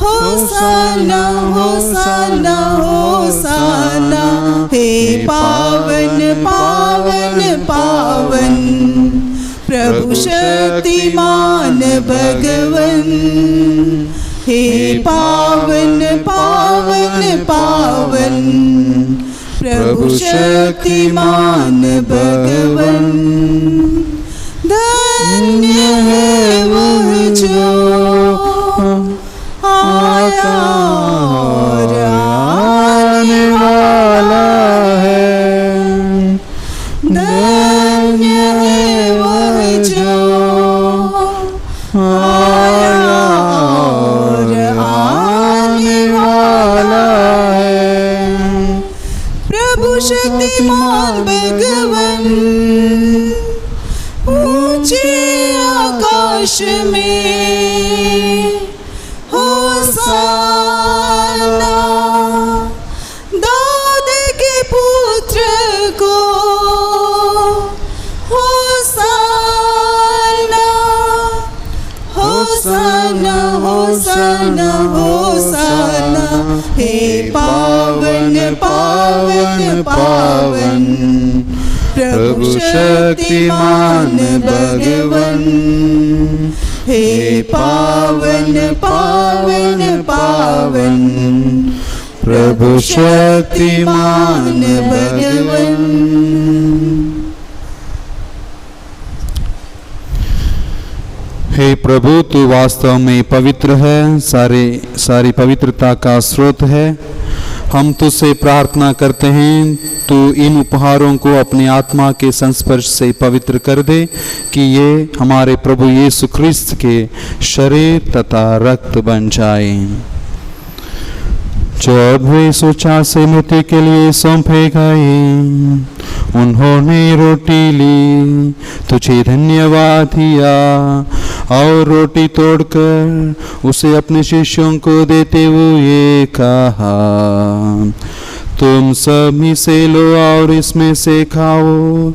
होसाना, होसाना, होसाना। हे पावन पावन पावन प्रभु शक्तिमान भगवन। हे पावन पावन पावन प्रभु शक्तिमान भगवन। धन्य है वह जो आया और आने वाला है। धन्य है वह जो आया और आने वाला है। प्रभु शक्तिमान भगवन ऊंचे आकाश में होसाना। दाऊद के पुत्र को होसाना, होसाना, होसाना, होसाना। हे पावन पावन पावन प्रभु शक्तिमान भगवन। हे पावन पावन पावन प्रभु शक्तिमान भगवन। हे प्रभु, तू वास्तव में पवित्र है, सारी पवित्रता का स्रोत है। हम तुझसे प्रार्थना करते हैं, तू इन उपहारों को अपनी आत्मा के संस्पर्श से पवित्र कर दे कि ये हमारे प्रभु यीशु ख्रिस्त के शरीर तथा रक्त बन जाए। जो अब वे सोचा से मृत्यु के लिए सौंपे गए, उन्होंने रोटी ली, तुझे धन्यवाद दिया और रोटी तोड़कर उसे अपने शिष्यों को देते हुए कहा, तुम सब इसे लो और इसमें से खाओ,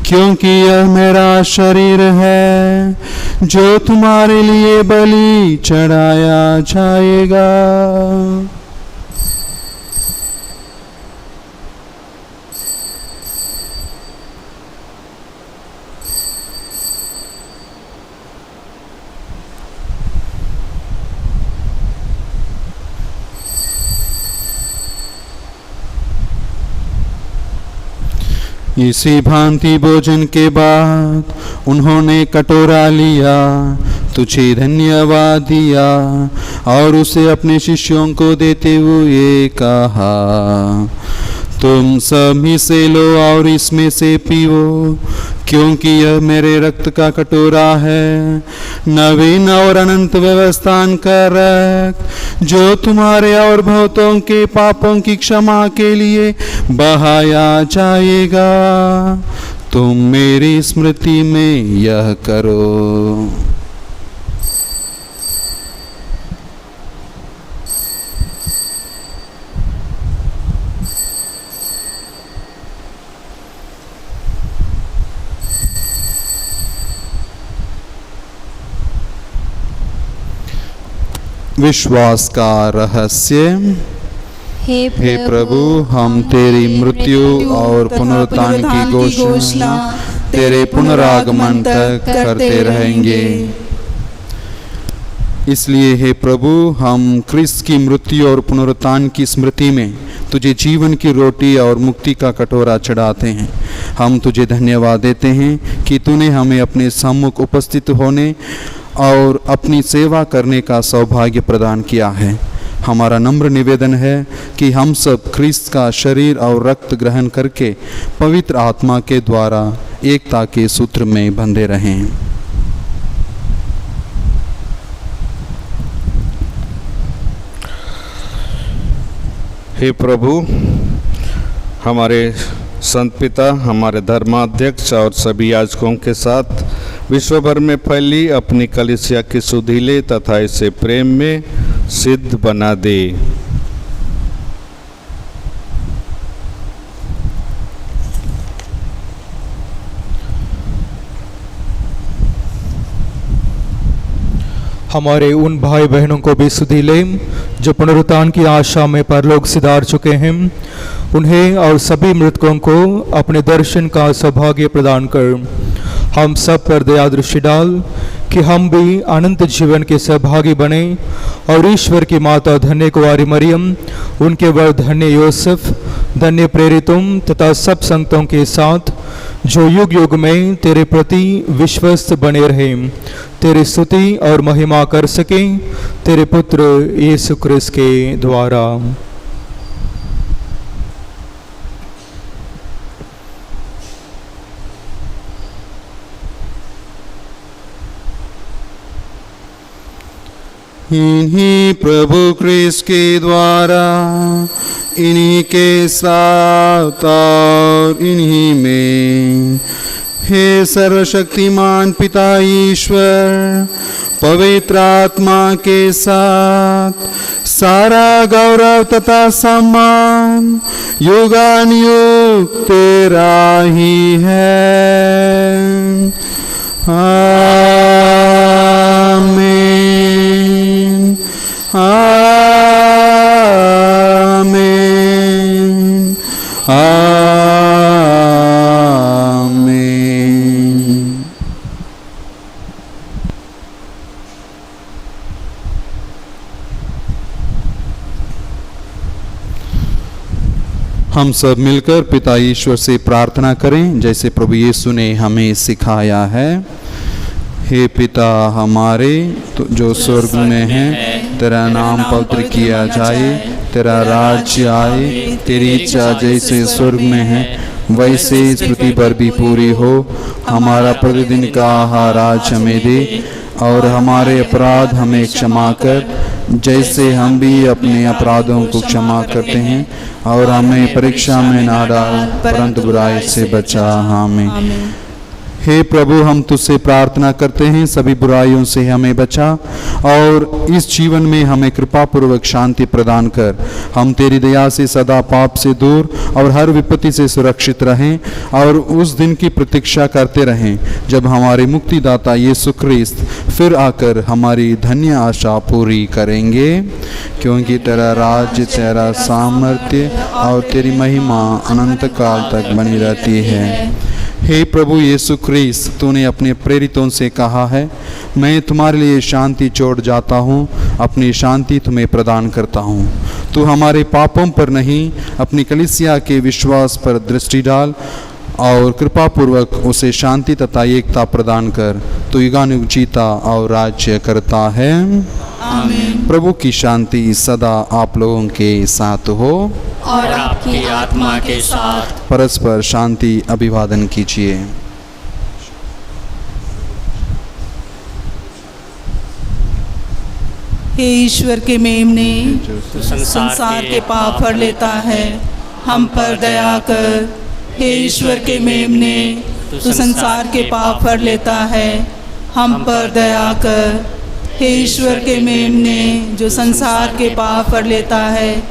क्योंकि यह मेरा शरीर है जो तुम्हारे लिए बलि चढ़ाया जाएगा। इसी भांति भोजन के बाद उन्होंने कटोरा लिया, तुझे धन्यवाद दिया और उसे अपने शिष्यों को देते हुए कहा, तुम सब इसे लो और इसमें से पीओ, क्योंकि यह मेरे रक्त का कटोरा है, नवीन और अनंत व्यवस्थान का रक्त, जो तुम्हारे और बहुतों के पापों की क्षमा के लिए बहाया जाएगा। तुम मेरी स्मृति में यह करो। विश्वास का रहस्य। हे प्रभु, हम तेरी मृत्यु और पुनरुत्थान की घोषणा तेरे पुनरागमन तक करते रहेंगे। इसलिए हे प्रभु, हम क्रिस्त की मृत्यु और पुनरुत्थान की स्मृति में तुझे जीवन की रोटी और मुक्ति का कटोरा चढ़ाते हैं। हम तुझे धन्यवाद देते हैं कि तूने हमें अपने सम्मुख उपस्थित होने और अपनी सेवा करने का सौभाग्य प्रदान किया है। हमारा नम्र निवेदन है कि हम सब ख्रिस्त का शरीर और रक्त ग्रहण करके पवित्र आत्मा के द्वारा एकता के सूत्र में बंधे रहें। हे प्रभु, हमारे संत पिता, हमारे धर्माध्यक्ष और सभी याजकों के साथ विश्व भर में फैली अपनी कलीसिया की सुधि ले तथा इसे प्रेम में सिद्ध बना दे। हमारे उन भाई बहनों को भी सुधि ले जो पुनरुत्थान की आशा में परलोक सिधार चुके हैं। उन्हें और सभी मृतकों को अपने दर्शन का सौभाग्य प्रदान कर हम सब पर दया दृष्टि डाल कि हम भी अनंत जीवन के सहभागी बने और ईश्वर की माता धन्य कुंवारी मरियम, उनके वर धन्य यूसुफ, धन्य प्रेरितों तथा सब संतों के साथ जो युग युग में तेरे प्रति विश्वस्त बने रहे, तेरी स्तुति और महिमा कर सके, तेरे पुत्र यीशु क्रिस्त के द्वारा। इन्हीं प्रभु क्रिस्त के द्वारा, इन्हीं के साथ और इन्हीं में, हे सर्वशक्तिमान पिता ईश्वर, पवित्र आत्मा के साथ सारा गौरव तथा सम्मान युगानुयुग तेरा ही है। आमीन, आमीन, आमीन। हम सब मिलकर पिता ईश्वर से प्रार्थना करें जैसे प्रभु यीशु ने हमें सिखाया है। हे पिता हमारे जो स्वर्ग में है, तेरा नाम पवित्र किया जाए, तेरा राज्य आए, तेरी इच्छा जैसे स्वर्ग में है वैसे इस पृथ्वी पर भी पूरी हो। हमारा प्रतिदिन का आहार आज हमें दे और हमारे अपराध हमें क्षमा कर जैसे हम भी अपने अपराधों को क्षमा करते हैं, और हमें परीक्षा में ना डाल परंतु बुराई से बचा। आमीन। हे प्रभु, हम तुझसे प्रार्थना करते हैं सभी बुराइयों से हमें बचा और इस जीवन में हमें कृपा पूर्वक शांति प्रदान कर हम तेरी दया से सदा पाप से दूर और हर विपत्ति से सुरक्षित रहें और उस दिन की प्रतीक्षा करते रहें जब हमारे मुक्तिदाता यीशु क्रिस्त फिर आकर हमारी धन्य आशा पूरी करेंगे, क्योंकि तेरा राज्य, तेरा सामर्थ्य और तेरी महिमा अनंत काल तक बनी रहती है। हे प्रभु यीशु क्रिस्त, तूने अपने प्रेरितों से कहा है, मैं तुम्हारे लिए शांति छोड़ जाता हूँ, अपनी शांति तुम्हें प्रदान करता हूँ। तू हमारे पापों पर नहीं, अपनी कलीसिया के विश्वास पर दृष्टि डाल और कृपा पूर्वक उसे शांति तथा एकता प्रदान कर। तू युगानुयुग जीता और राज्य करता है। आमीन। प्रभु की शांति सदा आप लोगों के साथ हो और आपकी आत्मा के साथ। परस्पर शांति अभिवादन कीजिए। हे ईश्वर के मेमने, संसार के पाप हर लेता है, हम पर दया कर। हे ईश्वर के मेमने, तू संसार के पाप हर लेता है, हम पर दया कर। हे ईश्वर के मेमने, जो संसार के पाप हर लेता है,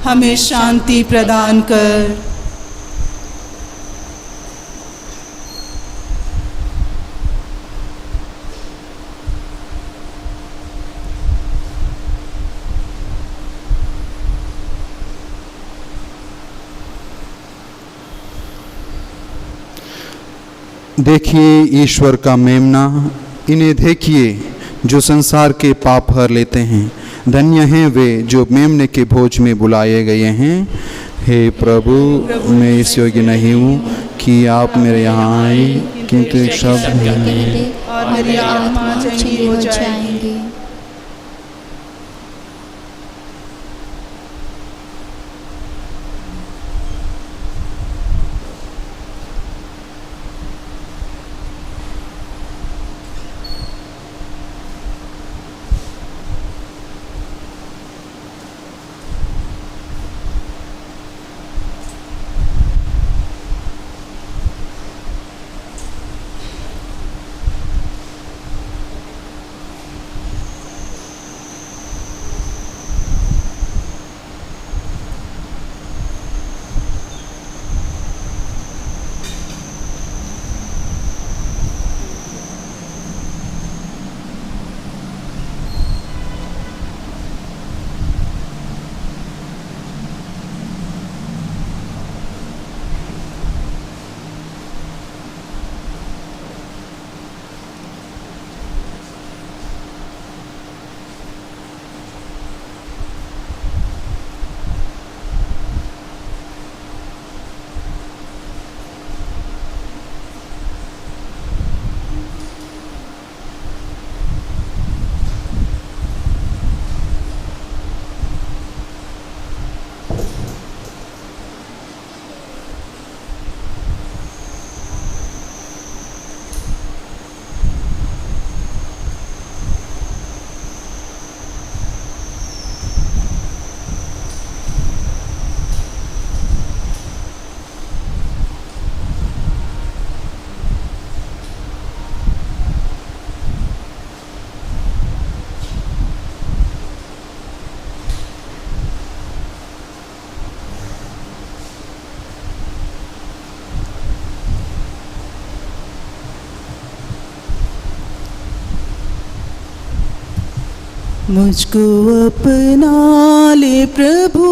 हमें शांति प्रदान कर। देखिए ईश्वर का मेमना, इन्हें देखिए जो संसार के पाप हर लेते हैं। धन्य हैं वे जो मेमने के भोज में बुलाए गए हैं। हे प्रभु, मैं इस योग्य नहीं हूँ कि आप मेरे यहाँ आए, किंतु एक शब्द और मेरी आत्मा चंगी हो जाएगी। मुझको अपना ले प्रभु,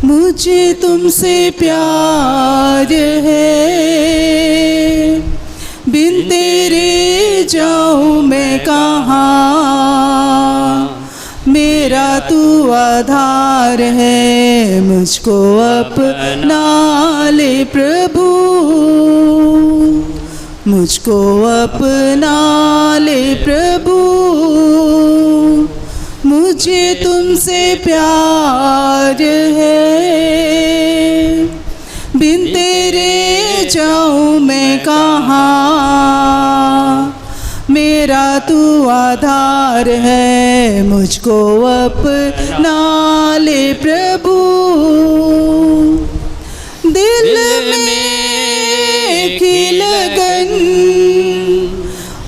मुझे तुमसे प्यार है, बिन तेरे जाऊं मैं कहाँ, मेरा तू आधार है। मुझको अपना ले प्रभु, मुझको अपना ले प्रभु, मुझे तुमसे प्यार है, बिन तेरे जाऊं मैं कहाँ, मेरा तू आधार है। मुझको अपना ले प्रभु, दिल में की लगन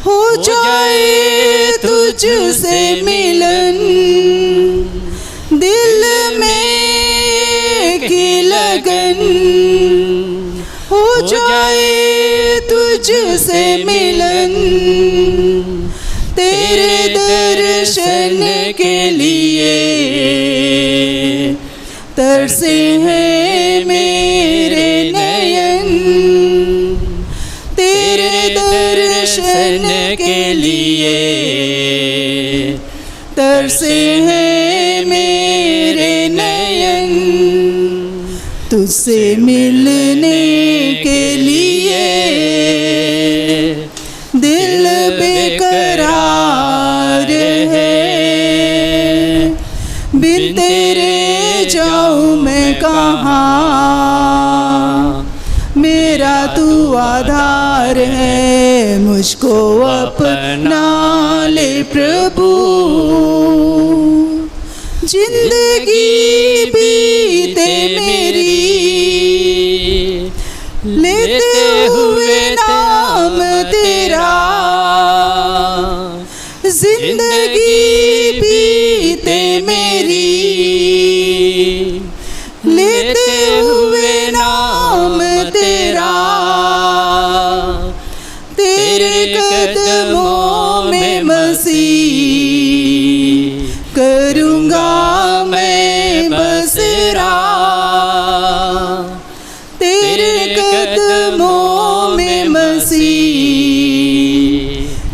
हो जाए तुझसे मिलन, दिल में की लगन हो जाए तुझसे मिलन, तेरे दर्शन के लिए तरसे हैं मेरे नयन, तेरे दर्शन के लिए तरसे हैं मेरे नयन, तुझसे मिलने के लिए दिल बेकरार है, बिन तेरे जाऊं मैं कहाँ, मेरा तू आधार है। मुझको अपना ले प्रभु, जिंदगी बीते मेरी लेते हुए नाम तेरा, जिंदगी बीते मेरी लेते हुए नाम तेरा, तेरे कदमों में मसीह करूँगा मैं बसेरा, तेरे कदमों में मसीह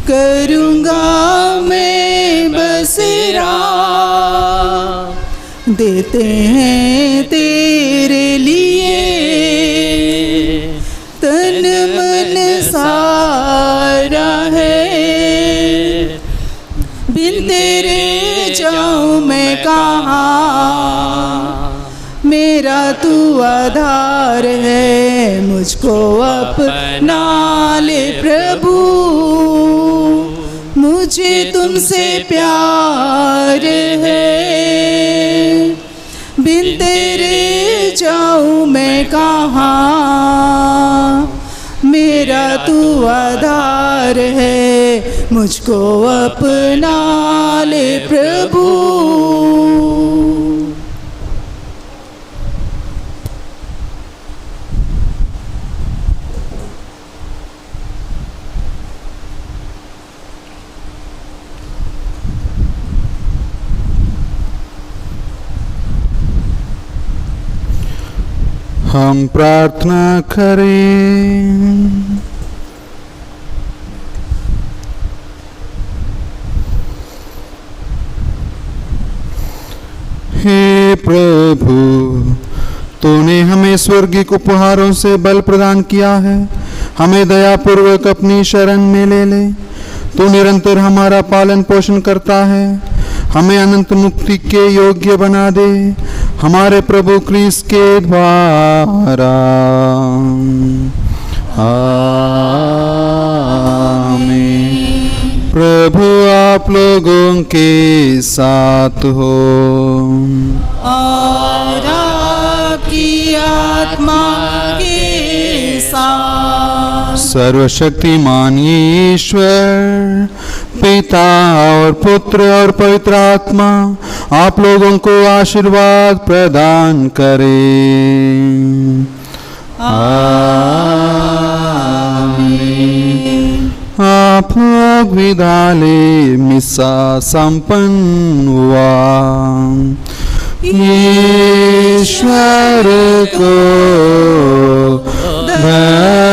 करूँगा मैं बसेरा, देते हैं तेरे लिए तन मन सारा है, बिन तेरे जाऊं मैं कहाँ, मेरा तू आधार है। मुझको अपना ले प्रभु, मुझे तुमसे प्यार है, बिन तेरे जाऊं मैं कहाँ, मेरा तू आधार है। मुझको अपना ले प्रभु। हम प्रार्थना करें। हे प्रभु, तूने हमें स्वर्गिक उपहारों से बल प्रदान किया है, हमें दयापूर्वक अपनी शरण में ले ले। तू निरंतर हमारा पालन पोषण करता है, हमें अनंत मुक्ति के योग्य बना दे, हमारे प्रभु क्रिस्त के द्वारा। आमीन। प्रभु आप लोगों के साथ हो और आपकी आत्मा के साथ। सर्वशक्तिमान ईश्वर पिता और पुत्र और पवित्र आत्मा आप लोगों को आशीर्वाद प्रदान करे। आमीन। भोग विधाले मिसा संपन्न हुआ। ईश्वर को धन्यवाद।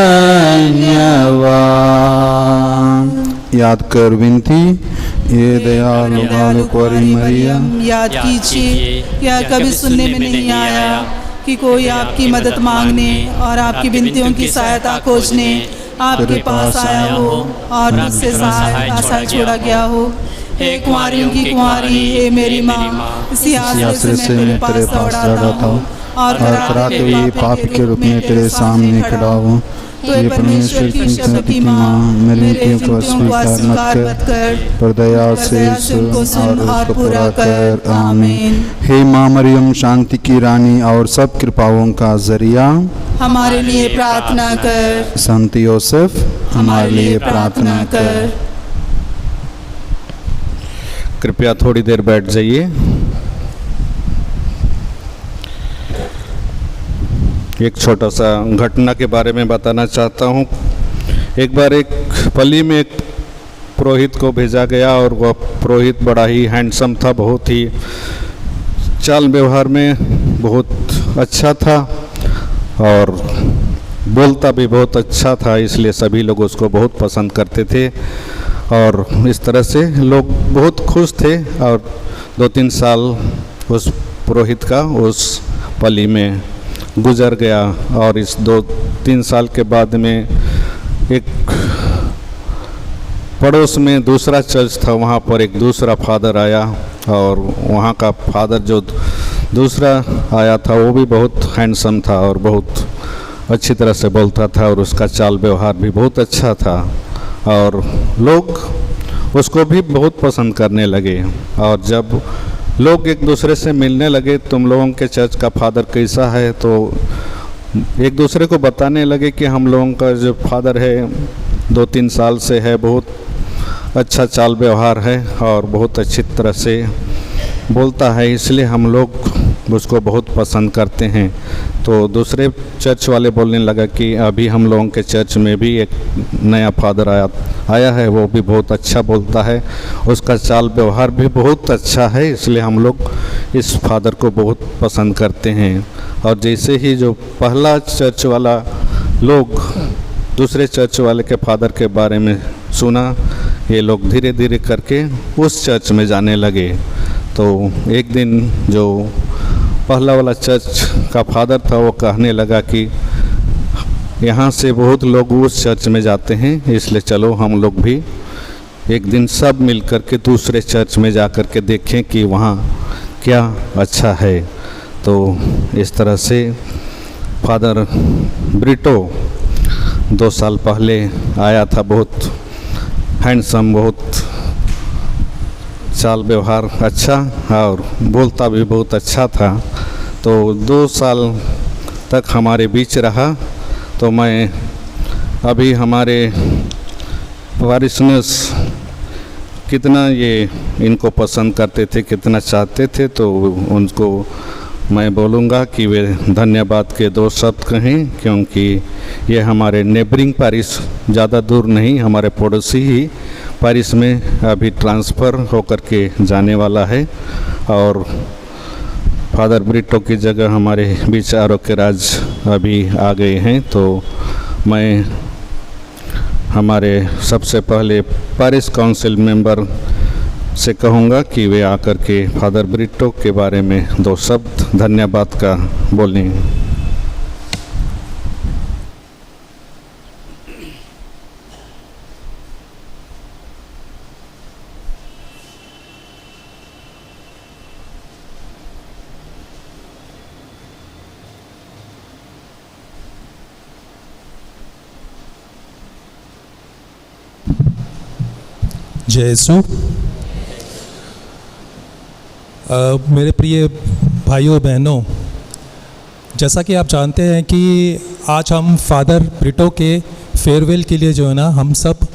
याद कर विनती, ये दयालु बालक और मरियम याद कीजिए, यह कभी सुनने में नहीं आया कि कोई आपकी मदद मांगने और आपकी विनतियों की सहायता खोजने आपके पास आया हो और मुझसे आशा छोड़ा गया हो। हे कुंवारियों की कुंवारी, हे मेरी माँ, इसी आसरे से मैं तेरे पास दौड़ाता हूँ और कराते हुए पाप के रूप में तेरे सामने खड़ा हूँ। तो ये परमेश्वर की शब्द की माँ, मेरी विनतियों को अस्वीकार मत कर, पर दया से उनको सुन और पूरा कर। आमीन। हे माँ मरियम, शांति की रानी और सब कृपाओं का जरिया, हमारे लिए प्रार्थना कर। संत योसेफ, हमारे लिए प्रार्थना कर। कृपया थोड़ी देर बैठ जाइए। एक छोटा सा घटना के बारे में बताना चाहता हूँ। एक बार एक पल्ली में एक पुरोहित को भेजा गया और वह पुरोहित बड़ा ही हैंडसम था, बहुत ही चाल व्यवहार में बहुत अच्छा था और बोलता भी बहुत अच्छा था, इसलिए सभी लोग उसको बहुत पसंद करते थे और इस तरह से लोग बहुत खुश थे। और 2-3 साल उस पुरोहित का उस पल्ली में गुजर गया और इस 2-3 साल के बाद में एक पड़ोस में दूसरा चर्च था, वहाँ पर एक दूसरा फादर आया और वहाँ का फादर जो दूसरा आया था वो भी बहुत हैंडसम था और बहुत अच्छी तरह से बोलता था और उसका चाल व्यवहार भी बहुत अच्छा था और लोग उसको भी बहुत पसंद करने लगे। और जब लोग एक दूसरे से मिलने लगे, तुम लोगों के चर्च का फादर कैसा है, तो एक दूसरे को बताने लगे कि हम लोगों का जो फादर है 2-3 साल से है, बहुत अच्छा चाल व्यवहार है और बहुत अच्छी तरह से बोलता है, इसलिए हम लोग उसको बहुत पसंद करते हैं। तो दूसरे चर्च वाले बोलने लगा कि अभी हम लोगों के चर्च में भी एक नया फादर आया है, वो भी बहुत अच्छा बोलता है, उसका चाल व्यवहार भी बहुत अच्छा है, इसलिए हम लोग इस फादर को बहुत पसंद करते हैं। और जैसे ही जो पहला चर्च वाला लोग दूसरे चर्च वाले के फादर के बारे में सुना, ये लोग धीरे धीरे करके उस चर्च में जाने लगे। तो एक दिन जो पहला वाला चर्च का फादर था वो कहने लगा कि यहाँ से बहुत लोग उस चर्च में जाते हैं, इसलिए चलो हम लोग भी एक दिन सब मिल कर के दूसरे चर्च में जा कर के देखें कि वहाँ क्या अच्छा है। तो इस तरह से फादर ब्रिटो 2 साल पहले आया था, बहुत हैंडसम, बहुत चाल व्यवहार अच्छा और बोलता भी बहुत अच्छा था। तो 2 साल तक हमारे बीच रहा। तो मैं अभी हमारे वारिसनस कितना ये इनको पसंद करते थे, कितना चाहते थे, तो उनको मैं बोलूँगा कि वे धन्यवाद के 2 शब्द कहें, क्योंकि ये हमारे नेबरिंग पारिश, ज़्यादा दूर नहीं, हमारे पड़ोसी ही पारिश में अभी ट्रांसफ़र होकर के जाने वाला है और फादर ब्रिटो की जगह हमारे बीच आरोग्य राज अभी आ गए हैं। तो मैं हमारे सबसे पहले पारिश काउंसिल मेंबर से कहूँगा कि वे आकर के फादर ब्रिटो के बारे में 2 शब्द धन्यवाद का बोलें। जय यीशु। मेरे प्रिय भाइयों बहनों, जैसा कि आप जानते हैं कि आज हम फादर ब्रिटो के फेयरवेल के लिए जो है ना हम सब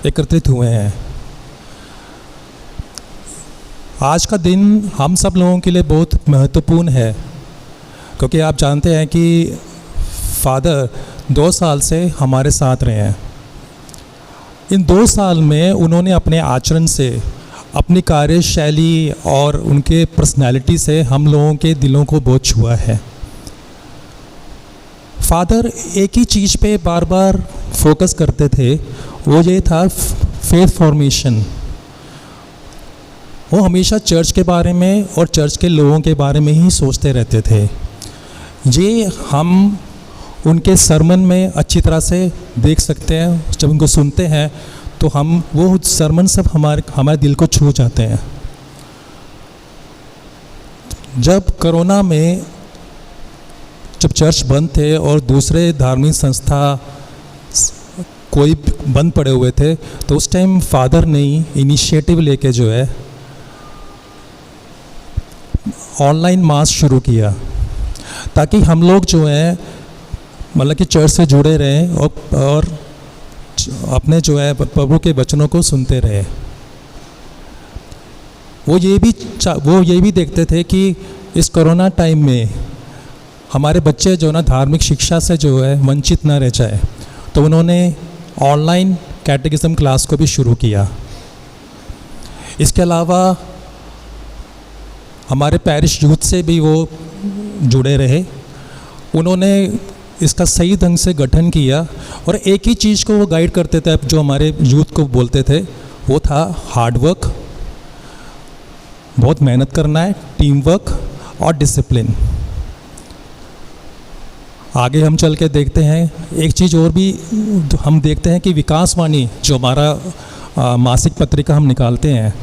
एकत्रित हुए हैं। आज का दिन हम सब लोगों के लिए बहुत महत्वपूर्ण है, क्योंकि आप जानते हैं कि फादर 2 साल से हमारे साथ रहे हैं इन 2 साल में उन्होंने अपने आचरण से, अपनी कार्यशैली और उनके पर्सनालिटी से हम लोगों के दिलों को बहुत छुआ है। फादर एक ही चीज़ पे बार बार फोकस करते थे, वो ये था फेथ फॉर्मेशन। वो हमेशा चर्च के बारे में और चर्च के लोगों के बारे में ही सोचते रहते थे। ये हम उनके सरमन में अच्छी तरह से देख सकते हैं। जब उनको सुनते हैं तो हम वो सरमन सब हमारे दिल को छू जाते हैं। जब कोरोना में जब चर्च बंद थे और दूसरे धार्मिक संस्था कोई बंद पड़े हुए थे, तो उस टाइम फादर ने इनिशिएटिव लेके जो है ऑनलाइन मास शुरू किया, ताकि हम लोग जो है मतलब कि चर्च से जुड़े रहें और अपने जो है प्रभु के वचनों को सुनते रहे। वो ये भी देखते थे कि इस कोरोना टाइम में हमारे बच्चे जो ना धार्मिक शिक्षा से जो है वंचित ना रह जाए, तो उन्होंने ऑनलाइन कैटेकिज्म क्लास को भी शुरू किया। इसके अलावा हमारे पैरिश यूथ से भी वो जुड़े रहे। उन्होंने इसका सही ढंग से गठन किया और एक ही चीज़ को वो गाइड करते थे, जो हमारे यूथ को बोलते थे, वो था हार्ड वर्क, बहुत मेहनत करना है, टीम वर्क और डिसिप्लिन। आगे हम चल के देखते हैं, एक चीज़ और भी हम देखते हैं कि विकासवाणी जो हमारा मासिक पत्रिका हम निकालते हैं,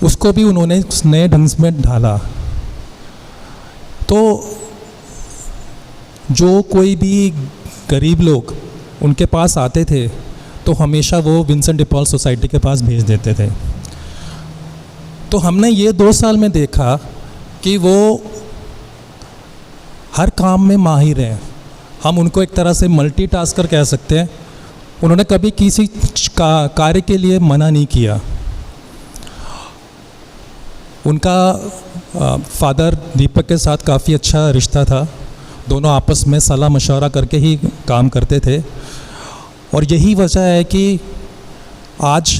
उसको भी उन्होंने नए ढंग में ढाला। तो जो कोई भी गरीब लोग उनके पास आते थे तो हमेशा वो विंसेंट डी पॉल सोसाइटी के पास भेज देते थे। तो हमने ये 2 साल में देखा कि वो हर काम में माहिर हैं। हम उनको एक तरह से मल्टीटास्कर कह सकते हैं। उन्होंने कभी किसी कार्य के लिए मना नहीं किया। उनका फादर दीपक के साथ काफ़ी अच्छा रिश्ता था। दोनों आपस में सलाह मशवरा करके ही काम करते थे और यही वजह है कि आज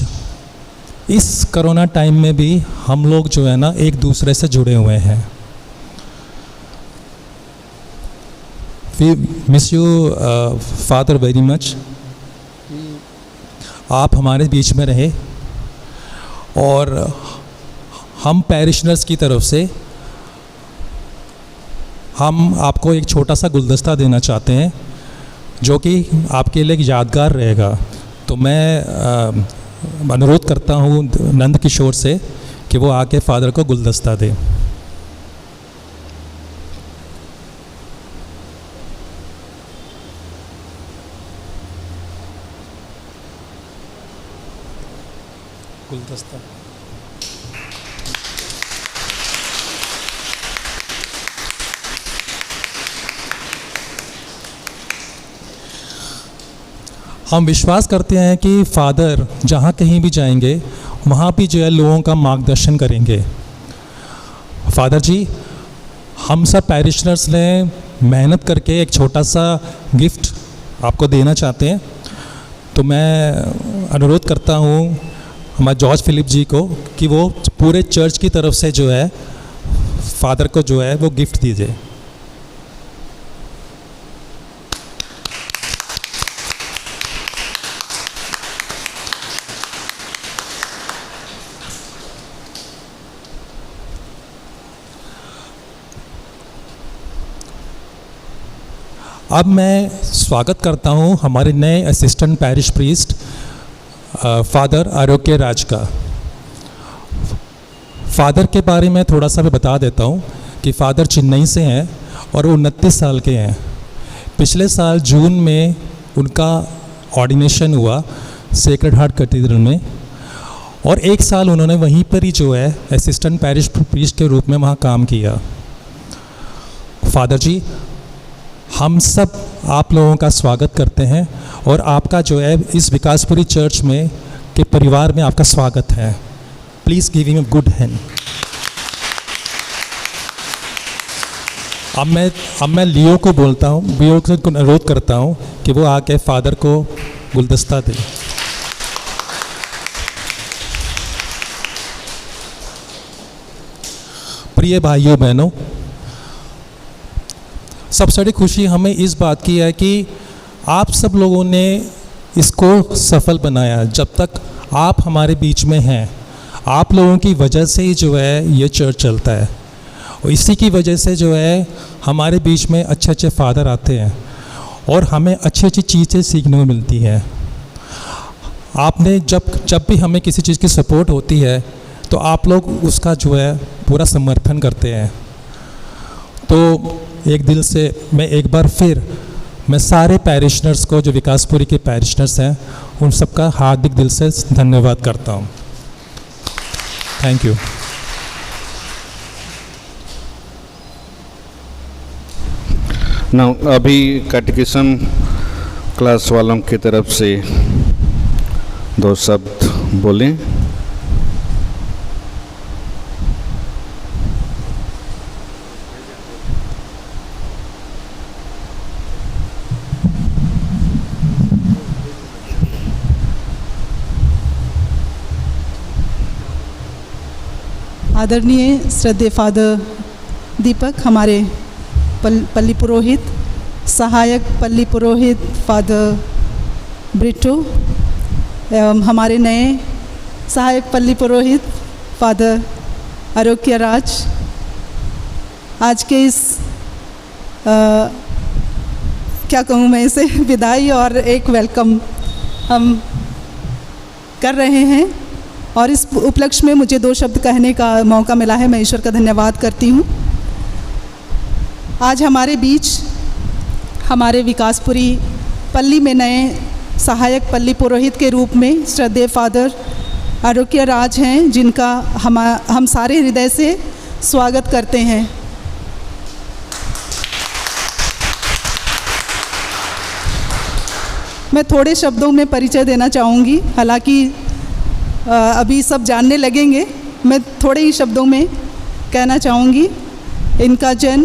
इस कोरोना टाइम में भी हम लोग जो है ना एक दूसरे से जुड़े हुए हैं। We miss you father very much. आप हमारे बीच में रहे और हम पैरिशनर्स की तरफ से हम आपको एक छोटा सा गुलदस्ता देना चाहते हैं, जो कि आपके लिए यादगार रहेगा। तो मैं अनुरोध करता हूँ नंद किशोर से कि वो आके फादर को गुलदस्ता दे। गुलदस्ता हम विश्वास करते हैं कि फादर जहाँ कहीं भी जाएंगे वहाँ भी जो है लोगों का मार्गदर्शन करेंगे। फादर जी, हम सब पैरिशनर्स ने मेहनत करके एक छोटा सा गिफ्ट आपको देना चाहते हैं। तो मैं अनुरोध करता हूँ हमारे जॉर्ज फिलिप जी को कि वो पूरे चर्च की तरफ से जो है फादर को जो है वो गिफ्ट दीजिए। अब मैं स्वागत करता हूं हमारे नए असिस्टेंट पैरिश प्रीस्ट फादर आरोग्य राज का। फादर के बारे में थोड़ा सा मैं बता देता हूं कि फादर चेन्नई से हैं और वो 29 साल के हैं। पिछले साल जून में उनका ऑर्डिनेशन हुआ सेक्रेड हार्ट कैथेड्रल में और 1 साल उन्होंने वहीं पर ही जो है असिस्टेंट पैरिश प्रीस्ट के रूप में वहाँ काम किया। फादर जी, हम सब आप लोगों का स्वागत करते हैं और आपका जो है इस विकासपुरी चर्च में के परिवार में आपका स्वागत है। Please give him a good hand. अब मैं लियो को बोलता हूँ, लियो को अनुरोध करता हूँ कि वो आके फादर को गुलदस्ता दे। प्रिय भाइयों बहनों, सबसे बड़ी खुशी हमें इस बात की है कि आप सब लोगों ने इसको सफल बनाया। जब तक आप हमारे बीच में हैं, आप लोगों की वजह से ही जो है ये चर्च चलता है, और इसी की वजह से जो है हमारे बीच में अच्छे अच्छे फादर आते हैं और हमें अच्छी अच्छी चीज़ें सीखने को मिलती हैं। आपने जब भी हमें किसी चीज़ की सपोर्ट होती है तो आप लोग उसका जो है पूरा समर्थन करते हैं। तो एक दिल से मैं एक बार फिर मैं सारे पैरिशनर्स को, जो विकासपुरी के पैरिशनर्स हैं, उन सबका हार्दिक दिल से धन्यवाद करता हूँ। Thank you. ना अभी कैटेकिज्म क्लास वालों की तरफ से 2 शब्द बोलें। आदरणीय श्रद्धेय फादर दीपक, हमारे पल्ली पुरोहित, सहायक पल्ली पुरोहित फादर ब्रिटो, एवं हमारे नए सहायक पल्ली पुरोहित फादर आरोग्य राज, आज के इस क्या कहूँ मैं इसे, विदाई और एक वेलकम हम कर रहे हैं, और इस उपलक्ष्य में मुझे 2 शब्द कहने का मौका मिला है। मैं ईश्वर का धन्यवाद करती हूँ। आज हमारे बीच हमारे विकासपुरी पल्ली में नए सहायक पल्ली पुरोहित के रूप में श्रद्धेय फादर आरोग्य राज हैं, जिनका हम सारे हृदय से स्वागत करते हैं। मैं थोड़े शब्दों में परिचय देना चाहूँगी, हालांकि अभी सब जानने लगेंगे। मैं थोड़े ही शब्दों में कहना चाहूँगी। इनका जन्म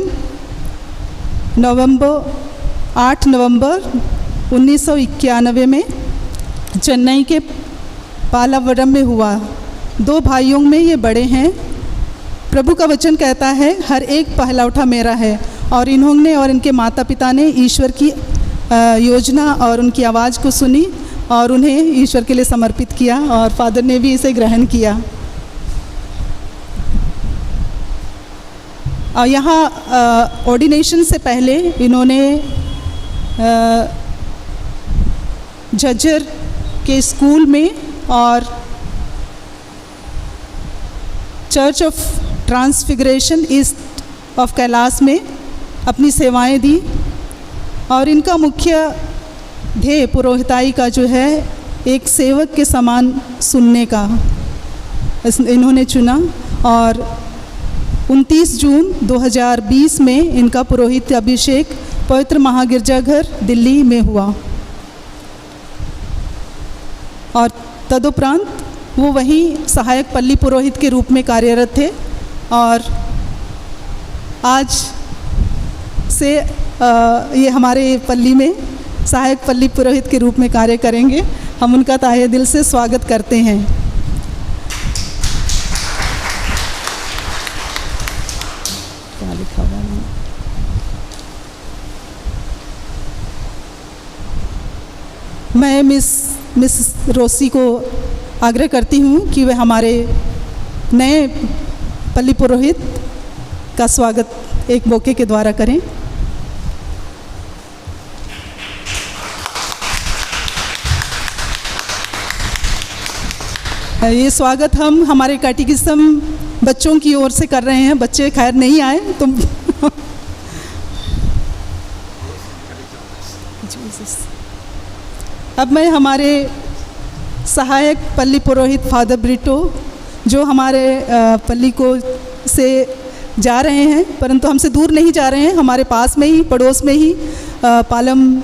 8 नवंबर 1991 में चेन्नई के पालावरम में हुआ। 2 भाइयों में ये बड़े हैं। प्रभु का वचन कहता है, हर एक पहला उठा मेरा है, और इन्होंने और इनके माता पिता ने ईश्वर की योजना और उनकी आवाज़ को सुनी और उन्हें ईश्वर के लिए समर्पित किया, और फादर ने भी इसे ग्रहण किया। और यहाँ ऑर्डिनेशन से पहले इन्होंने झज्जर के स्कूल में और church of transfiguration east of Kailash में अपनी सेवाएं दी, और इनका मुख्य ध्येय पुरोहिताई का जो है एक सेवक के समान सुनने का इन्होंने चुना, और 29 जून 2020 में इनका पुरोहित अभिषेक पवित्र महागिरजाघर दिल्ली में हुआ, और तदुपरांत वो वहीं सहायक पल्ली पुरोहित के रूप में कार्यरत थे, और आज से ये हमारे पल्ली में सहायक पल्ली पुरोहित के रूप में कार्य करेंगे। हम उनका तहे दिल से स्वागत करते हैं। क्या लिखा हुआ है? मैं मिस रोसी को आग्रह करती हूँ कि वे हमारे नए पल्ली पुरोहित का स्वागत एक बोके के द्वारा करें। ये स्वागत हम हमारे कैटेकिज्म बच्चों की ओर से कर रहे हैं। बच्चे खैर नहीं आए तो अब मैं हमारे सहायक पल्ली पुरोहित फादर ब्रिटो, जो हमारे पल्ली को से जा रहे हैं, परंतु हमसे दूर नहीं जा रहे हैं, हमारे पास में ही, पड़ोस में ही पालम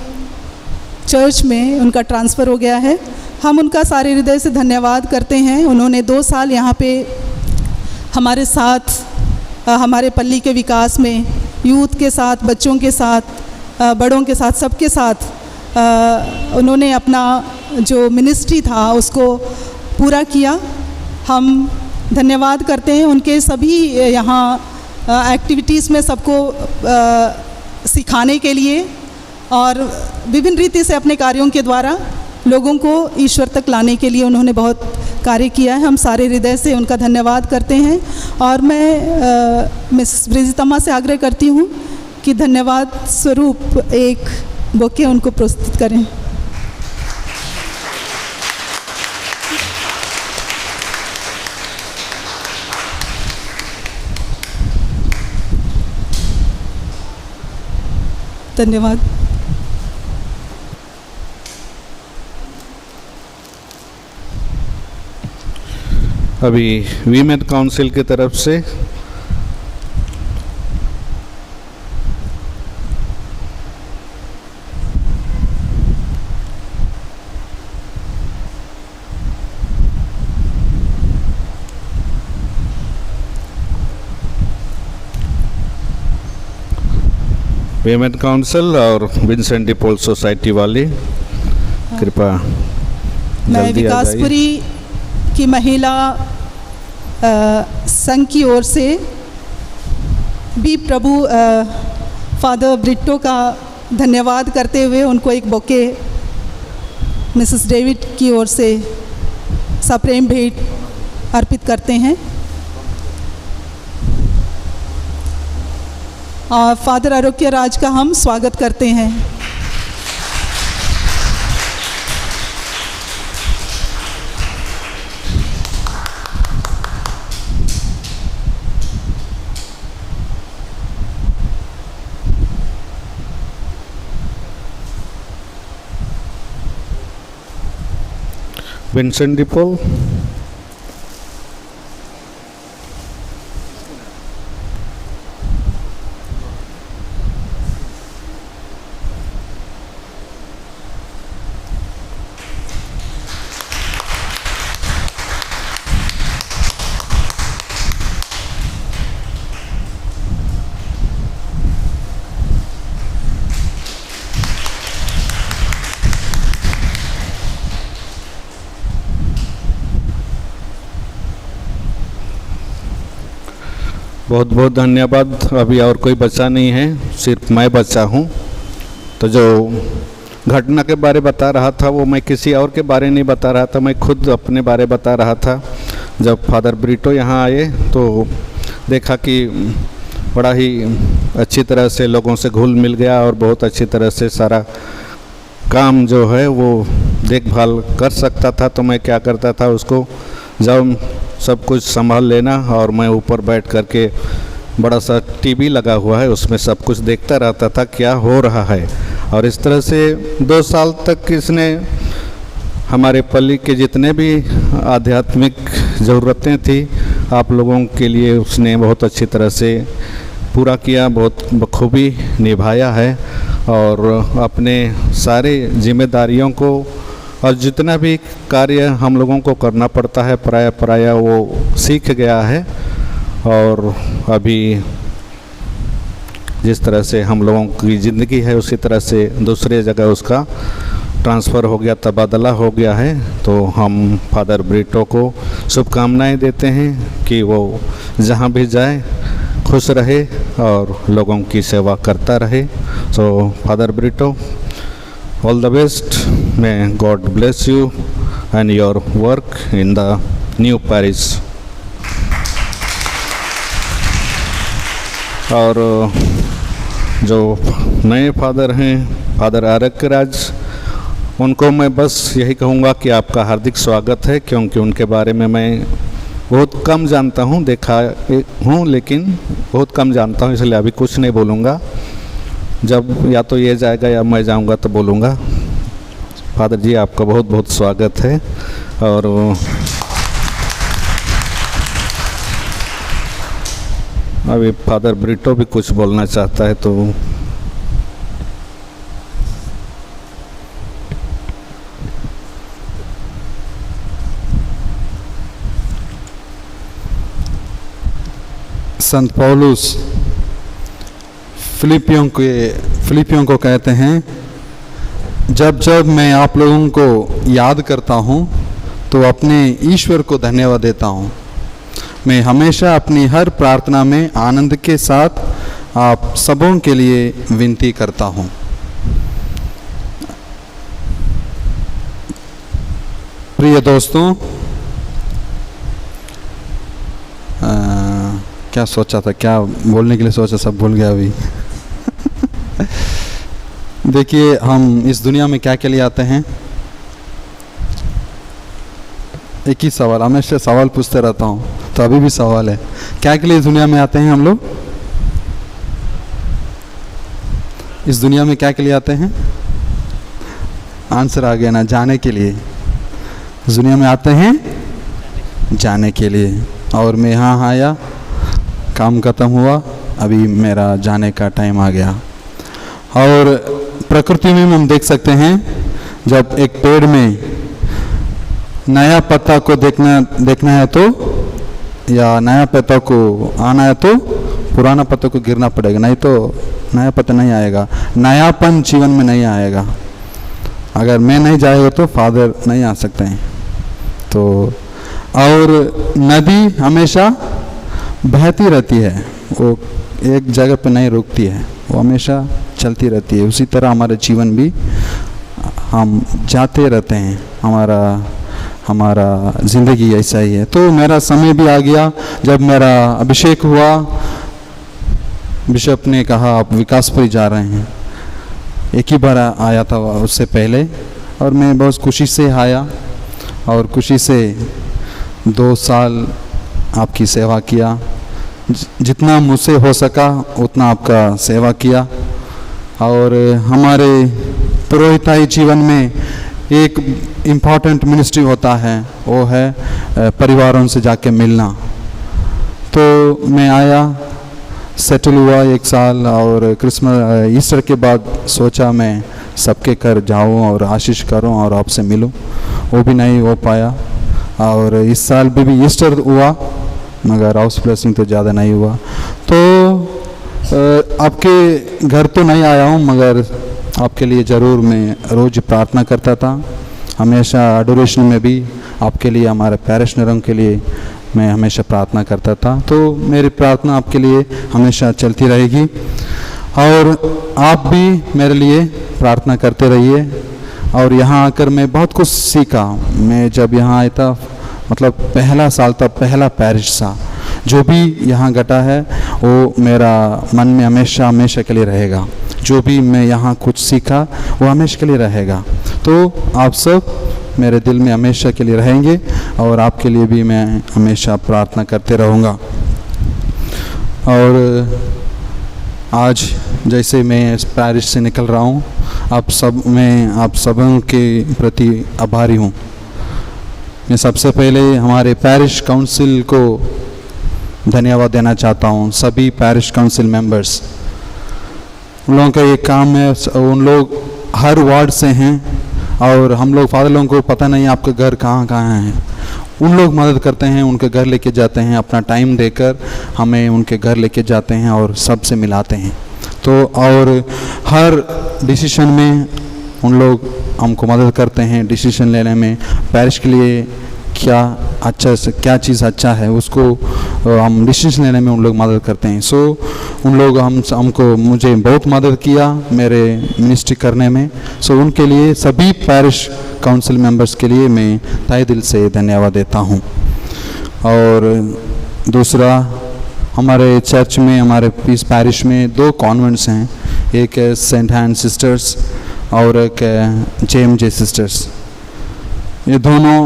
चर्च में उनका ट्रांसफ़र हो गया है। हम उनका सारे हृदय से धन्यवाद करते हैं। उन्होंने 2 साल यहाँ पे हमारे साथ, हमारे पल्ली के विकास में, यूथ के साथ, बच्चों के साथ, बड़ों के साथ, सबके साथ उन्होंने अपना जो मिनिस्ट्री था उसको पूरा किया। हम धन्यवाद करते हैं उनके सभी यहाँ एक्टिविटीज़ में सबको सिखाने के लिए और विभिन्न रीति से अपने कार्यों के द्वारा लोगों को ईश्वर तक लाने के लिए उन्होंने बहुत कार्य किया है। हम सारे हृदय से उनका धन्यवाद करते हैं और मैं मिस ब्रिजितम्मा से आग्रह करती हूँ कि धन्यवाद स्वरूप एक बुके उनको प्रस्तुत करें। धन्यवाद। अभी वीमेन काउंसिल की तरफ से वीमेन काउंसिल और विंसेंट डी पॉल सोसाइटी वाले कृपया मैं जल्दी आ जाइए। विकासपुरी की महिला संघ की ओर से भी प्रभु फादर ब्रिटो का धन्यवाद करते हुए उनको एक बुके मिसेस डेविड की ओर से सप्रेम भेंट अर्पित करते हैं। और फादर आरोग्य राज का हम स्वागत करते हैं। विंसेंट डी पॉल, बहुत बहुत धन्यवाद। अभी और कोई बच्चा नहीं है, सिर्फ मैं बच्चा हूँ। तो जो घटना के बारे बता रहा था वो मैं किसी और के बारे नहीं बता रहा था, मैं खुद अपने बारे बता रहा था। जब फादर ब्रिटो यहाँ आए तो देखा कि बड़ा ही अच्छी तरह से लोगों से घुल मिल गया और बहुत अच्छी तरह से सारा काम जो है वो देखभाल कर सकता था। तो मैं क्या करता था, उसको जब सब कुछ संभाल लेना और मैं ऊपर बैठ करके बड़ा सा टीवी लगा हुआ है उसमें सब कुछ देखता रहता था क्या हो रहा है। और इस तरह से 2 साल तक इसने हमारे पल्ली के जितने भी आध्यात्मिक ज़रूरतें थी आप लोगों के लिए उसने बहुत अच्छी तरह से पूरा किया, बहुत बखूबी निभाया है। और अपने सारे जिम्मेदारियों को और जितना भी कार्य हम लोगों को करना पड़ता है प्राय वो सीख गया है। और अभी जिस तरह से हम लोगों की ज़िंदगी है उसी तरह से दूसरे जगह उसका ट्रांसफ़र हो गया, तबादला हो गया है। तो हम फादर ब्रिटो को शुभकामनाएं देते हैं कि वो जहाँ भी जाए खुश रहे और लोगों की सेवा करता रहे। So father Brito, all the best, may God bless you and your work in the new parish। और जो नए फादर हैं फादर आरोग्य राज, उनको मैं बस यही कहूँगा कि आपका हार्दिक स्वागत है, क्योंकि उनके बारे में मैं बहुत कम जानता हूँ, देखा हूँ लेकिन बहुत कम जानता हूँ, इसलिए अभी कुछ नहीं बोलूँगा। जब या तो ये जाएगा या मैं जाऊंगा तो बोलूँगा। फादर जी आपका बहुत बहुत स्वागत है। और अभी फादर ब्रिटो भी कुछ बोलना चाहता है तो संत पौलुस फिलिपियों को कहते हैं, जब जब मैं आप लोगों को याद करता हूँ तो अपने ईश्वर को धन्यवाद देता हूँ। मैं हमेशा अपनी हर प्रार्थना में आनंद के साथ आप सबों के लिए विनती करता हूँ। प्रिय दोस्तों, क्या सोचा था, क्या बोलने के लिए सोचा, सब भूल गया अभी। देखिए, हम इस दुनिया में क्या के लिए आते हैं? एक ही सवाल, हमेशा सवाल पूछते रहता हूँ, तो अभी भी सवाल है, क्या के लिए इस दुनिया में आते हैं हम लोग? इस दुनिया में क्या के लिए आते हैं? आंसर आ गया ना, जाने के लिए। इस दुनिया में आते हैं जाने के लिए, और मैं यहाँ आया, काम खत्म हुआ, अभी मेरा जाने का टाइम आ गया। और प्रकृति में हम देख सकते हैं, जब एक पेड़ में नया पत्ता को देखना है तो, या नया पत्ता को आना है तो पुराना पत्ता को गिरना पड़ेगा, नहीं तो नया पत्ता नहीं आएगा, नयापन जीवन में नहीं आएगा। अगर मैं नहीं जाएगा तो फादर नहीं आ सकते हैं। तो और नदी हमेशा बहती रहती है, वो एक जगह पे नहीं रुकती है, वो हमेशा चलती रहती है। उसी तरह हमारा जीवन भी, हम जाते रहते हैं, हमारा ज़िंदगी ऐसा ही है। तो मेरा समय भी आ गया, जब मेरा अभिषेक हुआ, बिशप ने कहा आप विकासपुरी जा रहे हैं। एक ही बार आया था उससे पहले, और मैं बहुत खुशी से आया, और खुशी से 2 साल आपकी सेवा किया, जितना मुझसे हो सका उतना आपका सेवा किया। और हमारे पुरोहिताई जीवन में एक इम्पॉर्टेंट मिनिस्ट्री होता है, वो है परिवारों से जाके मिलना। तो मैं आया, सेटल हुआ 1 साल, और क्रिसमस ईस्टर के बाद सोचा मैं सबके घर जाऊं और आशीष करूं और आपसे मिलूं, वो भी नहीं हो पाया। और इस साल भी ईस्टर हुआ, मगर हाउस ब्लेसिंग तो ज़्यादा नहीं हुआ। तो आपके घर तो नहीं आया हूँ, मगर आपके लिए ज़रूर मैं रोज़ प्रार्थना करता था। हमेशा एडोरेशन में भी आपके लिए, हमारे पैरिशनरों के लिए मैं हमेशा प्रार्थना करता था। तो मेरी प्रार्थना आपके लिए हमेशा चलती रहेगी, और आप भी मेरे लिए प्रार्थना करते रहिए। और यहाँ आकर मैं बहुत कुछ सीखा। मैं जब यहाँ आया था, मतलब पहला साल था, पहला पैरिश था, जो भी यहाँ घटा है वो मेरा मन में हमेशा हमेशा के लिए रहेगा। जो भी मैं यहाँ कुछ सीखा वो हमेशा के लिए रहेगा। तो आप सब मेरे दिल में हमेशा के लिए रहेंगे, और आपके लिए भी मैं हमेशा प्रार्थना करते रहूँगा। और आज जैसे मैं इस पैरिश से निकल रहा हूँ, मैं आप सबों के प्रति आभारी हूँ। मैं सबसे पहले हमारे पैरिश काउंसिल को धन्यवाद देना चाहता हूँ, सभी पैरिश काउंसिल मेंबर्स। उन लोगों का ये काम है, उन लोग हर वार्ड से हैं, और हम लोग फादर लोगों को पता नहीं आपका घर कहाँ कहाँ है। उन लोग मदद करते हैं, उनके घर लेके जाते हैं, अपना टाइम देकर हमें उनके घर लेके जाते हैं और सबसे मिलाते हैं। तो और हर डिसीजन में उन लोग हमको मदद करते हैं, डिसीजन लेने में, पैरिश के लिए क्या चीज़ अच्छा है उसको हम डिसीजन लेने में उन लोग मदद करते हैं। सो उन लोग मुझे बहुत मदद किया मेरे मिनिस्ट्री करने में। सो उनके लिए, सभी पैरिश काउंसिल मेंबर्स के लिए मैं तहे दिल से धन्यवाद देता हूँ। और दूसरा, हमारे चर्च में, हमारे इस पैरिश में 2 कॉन्वेंट्स हैं, एक है सेंट हैन सिस्टर्स और एक है JMJ सिस्टर्स। ये दोनों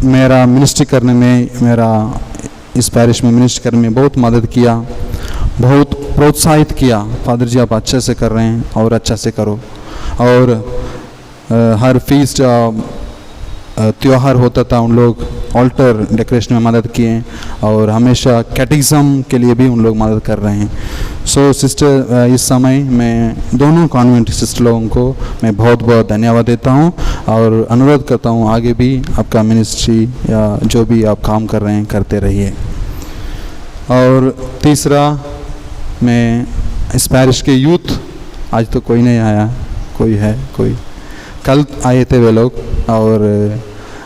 मेरा मिनिस्ट्री करने में, मेरा इस पैरिश में मिनिस्ट्री करने में बहुत मदद किया, बहुत प्रोत्साहित किया। फादर जी आप अच्छे से कर रहे हैं और अच्छा से करो। और हर फीस्ट त्यौहार होता था, उन लोग ऑल्टर डेकोरेशन में मदद किए, और हमेशा कैटेकिज्म के लिए भी उन लोग मदद कर रहे हैं। सो सिस्टर, इस समय मैं दोनों कॉन्वेंट सिस्टर लोगों को मैं बहुत बहुत धन्यवाद देता हूं, और अनुरोध करता हूं आगे भी आपका मिनिस्ट्री या जो भी आप काम कर रहे हैं करते रहिए। और तीसरा, मैं इस पैरिश के यूथ, आज तो कोई नहीं आया, कोई कल आए थे वे लोग, और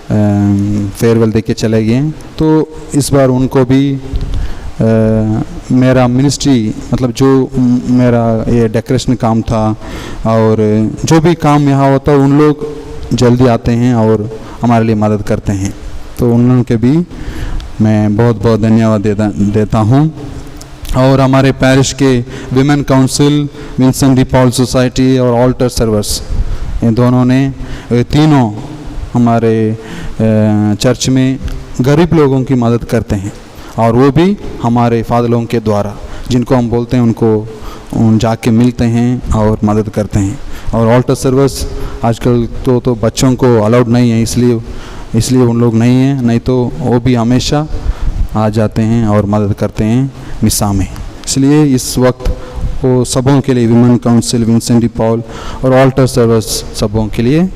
फेयरवेल दे के चले गए। तो इस बार उनको भी मेरा मिनिस्ट्री मतलब जो मेरा ये डेकोरेशन काम था और जो भी काम यहाँ होता है उन लोग जल्दी आते हैं और हमारे लिए मदद करते हैं। तो उन लोगों के भी मैं बहुत बहुत धन्यवाद देता हूँ। और हमारे पैरिश के women council, Vincent D Paul society और ऑल्टर सर्वर्स, ये दोनों ने तीनों हमारे चर्च में गरीब लोगों की मदद करते हैं और वो भी हमारे फादर लोगों के द्वारा, जिनको हम बोलते हैं उनको जाके मिलते हैं और मदद करते हैं। और ऑल्टर सर्विस आजकल तो बच्चों को अलाउड नहीं है, इसलिए उन लोग नहीं हैं, नहीं तो वो भी हमेशा आ जाते हैं और मदद करते हैं मिसा में। इसलिए इस वक्त वो सबों के लिए, women council, Vincent D Paul और ऑल्टर सर्विस सबों के लिए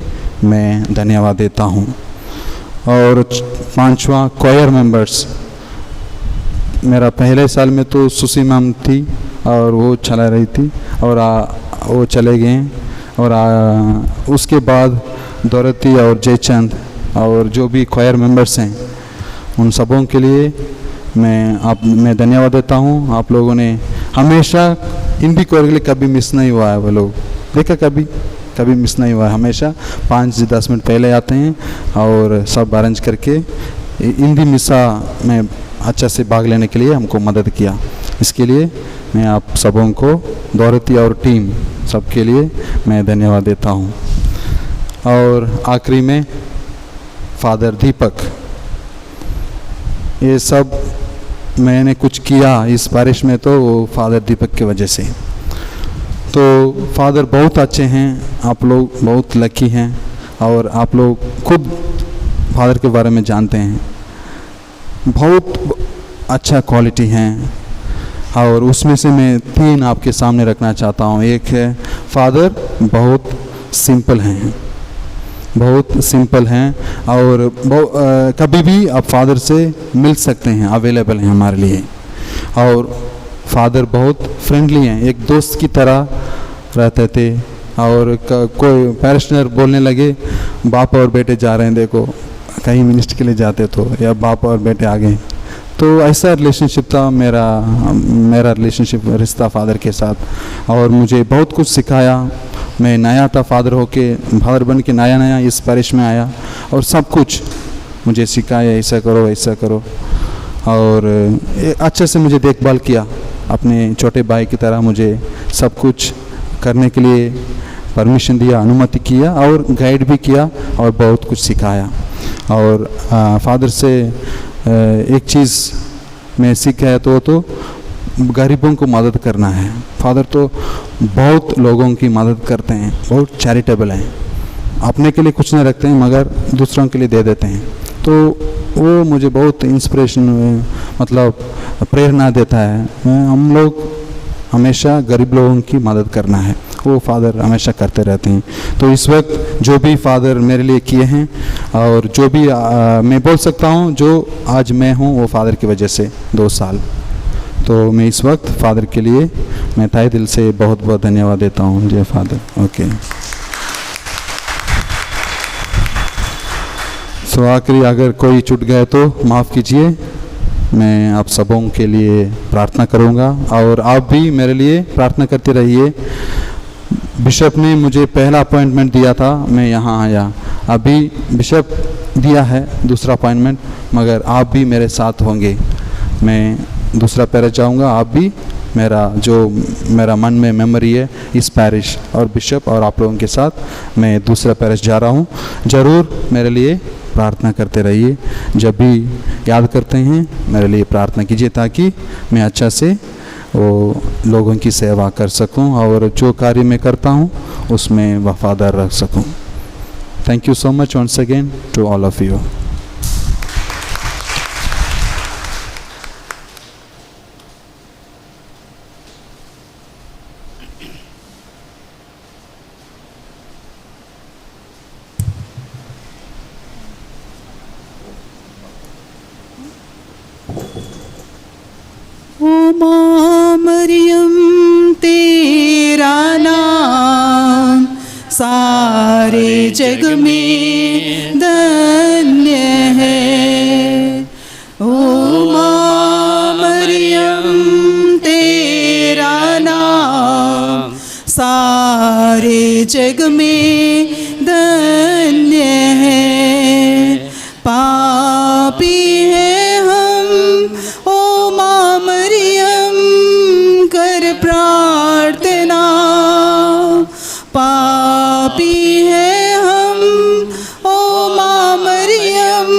मैं धन्यवाद देता हूँ। और पांचवा क्वायर मेंबर्स, मेरा पहले साल में तो सुसी मैम थी और वो चला रही थी और वो चले गए। और उसके बाद दौरती और जयचंद और जो भी क्वायर मेंबर्स हैं उन सबों के लिए मैं धन्यवाद देता हूँ। आप लोगों ने हमेशा हिंदी क्वायर के लिए कभी मिस नहीं हुआ है। वो लोग देखा कभी मिस नहीं हुआ है, हमेशा 5-10 मिनट पहले आते हैं और सब अरेंज करके हिंदी मिसा में अच्छा से भाग लेने के लिए हमको मदद किया। इसके लिए मैं आप सबों को, दौरती और टीम सबके लिए मैं धन्यवाद देता हूँ। और आखिरी में फादर दीपक, ये सब मैंने कुछ किया इस बारिश में तो वो फादर दीपक की वजह से। तो फादर बहुत अच्छे हैं, आप लोग बहुत लकी हैं और आप लोग खुद फादर के बारे में जानते हैं, बहुत अच्छा क्वालिटी हैं। और उसमें से मैं 3 आपके सामने रखना चाहता हूँ। एक है फादर बहुत सिंपल हैं और कभी भी आप फादर से मिल सकते हैं, अवेलेबल हैं हमारे लिए। और फादर बहुत फ्रेंडली हैं, एक दोस्त की तरह रहते थे। और कोई पैरिशनर बोलने लगे बाप और बेटे जा रहे हैं, देखो कहीं मिनिस्ट्री के लिए जाते तो, या बाप और बेटे आ गए, तो ऐसा रिलेशनशिप था मेरा रिलेशनशिप, रिश्ता फादर के साथ। और मुझे बहुत कुछ सिखाया। मैं नया था, फादर बन के नया इस पैरिश में आया और सब कुछ मुझे सिखाया, ऐसा करो। और अच्छे से मुझे देखभाल किया, अपने छोटे भाई की तरह मुझे सब कुछ करने के लिए परमिशन दिया, अनुमति किया और गाइड भी किया और बहुत कुछ सिखाया। और फादर से एक चीज़ मैं सीखा है तो गरीबों को मदद करना है। फादर तो बहुत लोगों की मदद करते हैं, बहुत चैरिटेबल हैं, अपने के लिए कुछ नहीं रखते हैं मगर दूसरों के लिए दे देते हैं। तो वो मुझे बहुत इंस्पिरेशन मतलब प्रेरणा देता है। हम लोग हमेशा गरीब लोगों की मदद करना है, वो फादर हमेशा करते रहते हैं। तो इस वक्त जो भी फादर मेरे लिए किए हैं और जो भी मैं बोल सकता हूँ जो आज मैं हूँ वो फादर की वजह से 2 साल। तो मैं इस वक्त फादर के लिए मैं तहे दिल से बहुत बहुत धन्यवाद देता हूँ। जय फादर। ओके। सो आखिरी अगर कोई छूट गए तो माफ़ कीजिए। मैं आप सबों के लिए प्रार्थना करूंगा और आप भी मेरे लिए प्रार्थना करते रहिए। बिशप ने मुझे पहला अपॉइंटमेंट दिया था, मैं यहाँ आया। अभी बिशप दिया है दूसरा अपॉइंटमेंट, मगर आप भी मेरे साथ होंगे। मैं दूसरा पैरिश जाऊँगा, आप भी मेरा मन में मेमोरी है इस पैरिश और बिशप और आप लोगों के साथ मैं दूसरा पैरिश जा रहा हूँ। ज़रूर मेरे लिए प्रार्थना करते रहिए। जब भी याद करते हैं मेरे लिए प्रार्थना कीजिए ताकि मैं अच्छा से वो लोगों की सेवा कर सकूं और जो कार्य मैं करता हूं उसमें वफादार रह सकूं। Thank you so much once again to all of you. ओ माँ मरियम तेरा नाम सारे जग में धन्य सारे जग में धन्य है। पापी है हम, ओ माँ मरियम कर प्रार्थना। पापी है हम, ओ माँ मरियम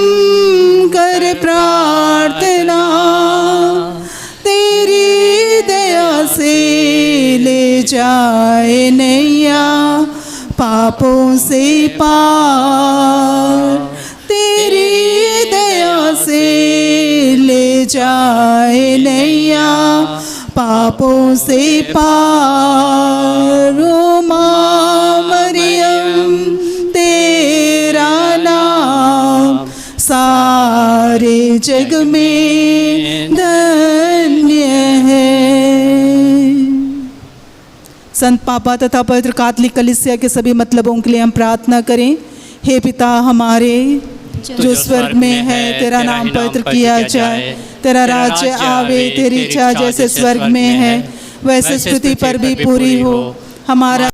कर प्रार्थना। तेरी दया से ले जाए नैया पापों से पार। तेरी दया से ले जाए नैया पापों से पार। ओ माँ मरियम तेरा नाम सारे जग में धन्य है। संत पापा तथा पवित्र कैथोलिक कलीसिया के सभी मतलबों के लिए हम प्रार्थना करें। हे पिता हमारे जो स्वर्ग में है, तेरा नाम पवित्र किया जाए, तेरा राज्य आवे, तेरी इच्छा जैसे स्वर्ग में है वैसे पृथ्वी पर भी पूरी हो। हमारा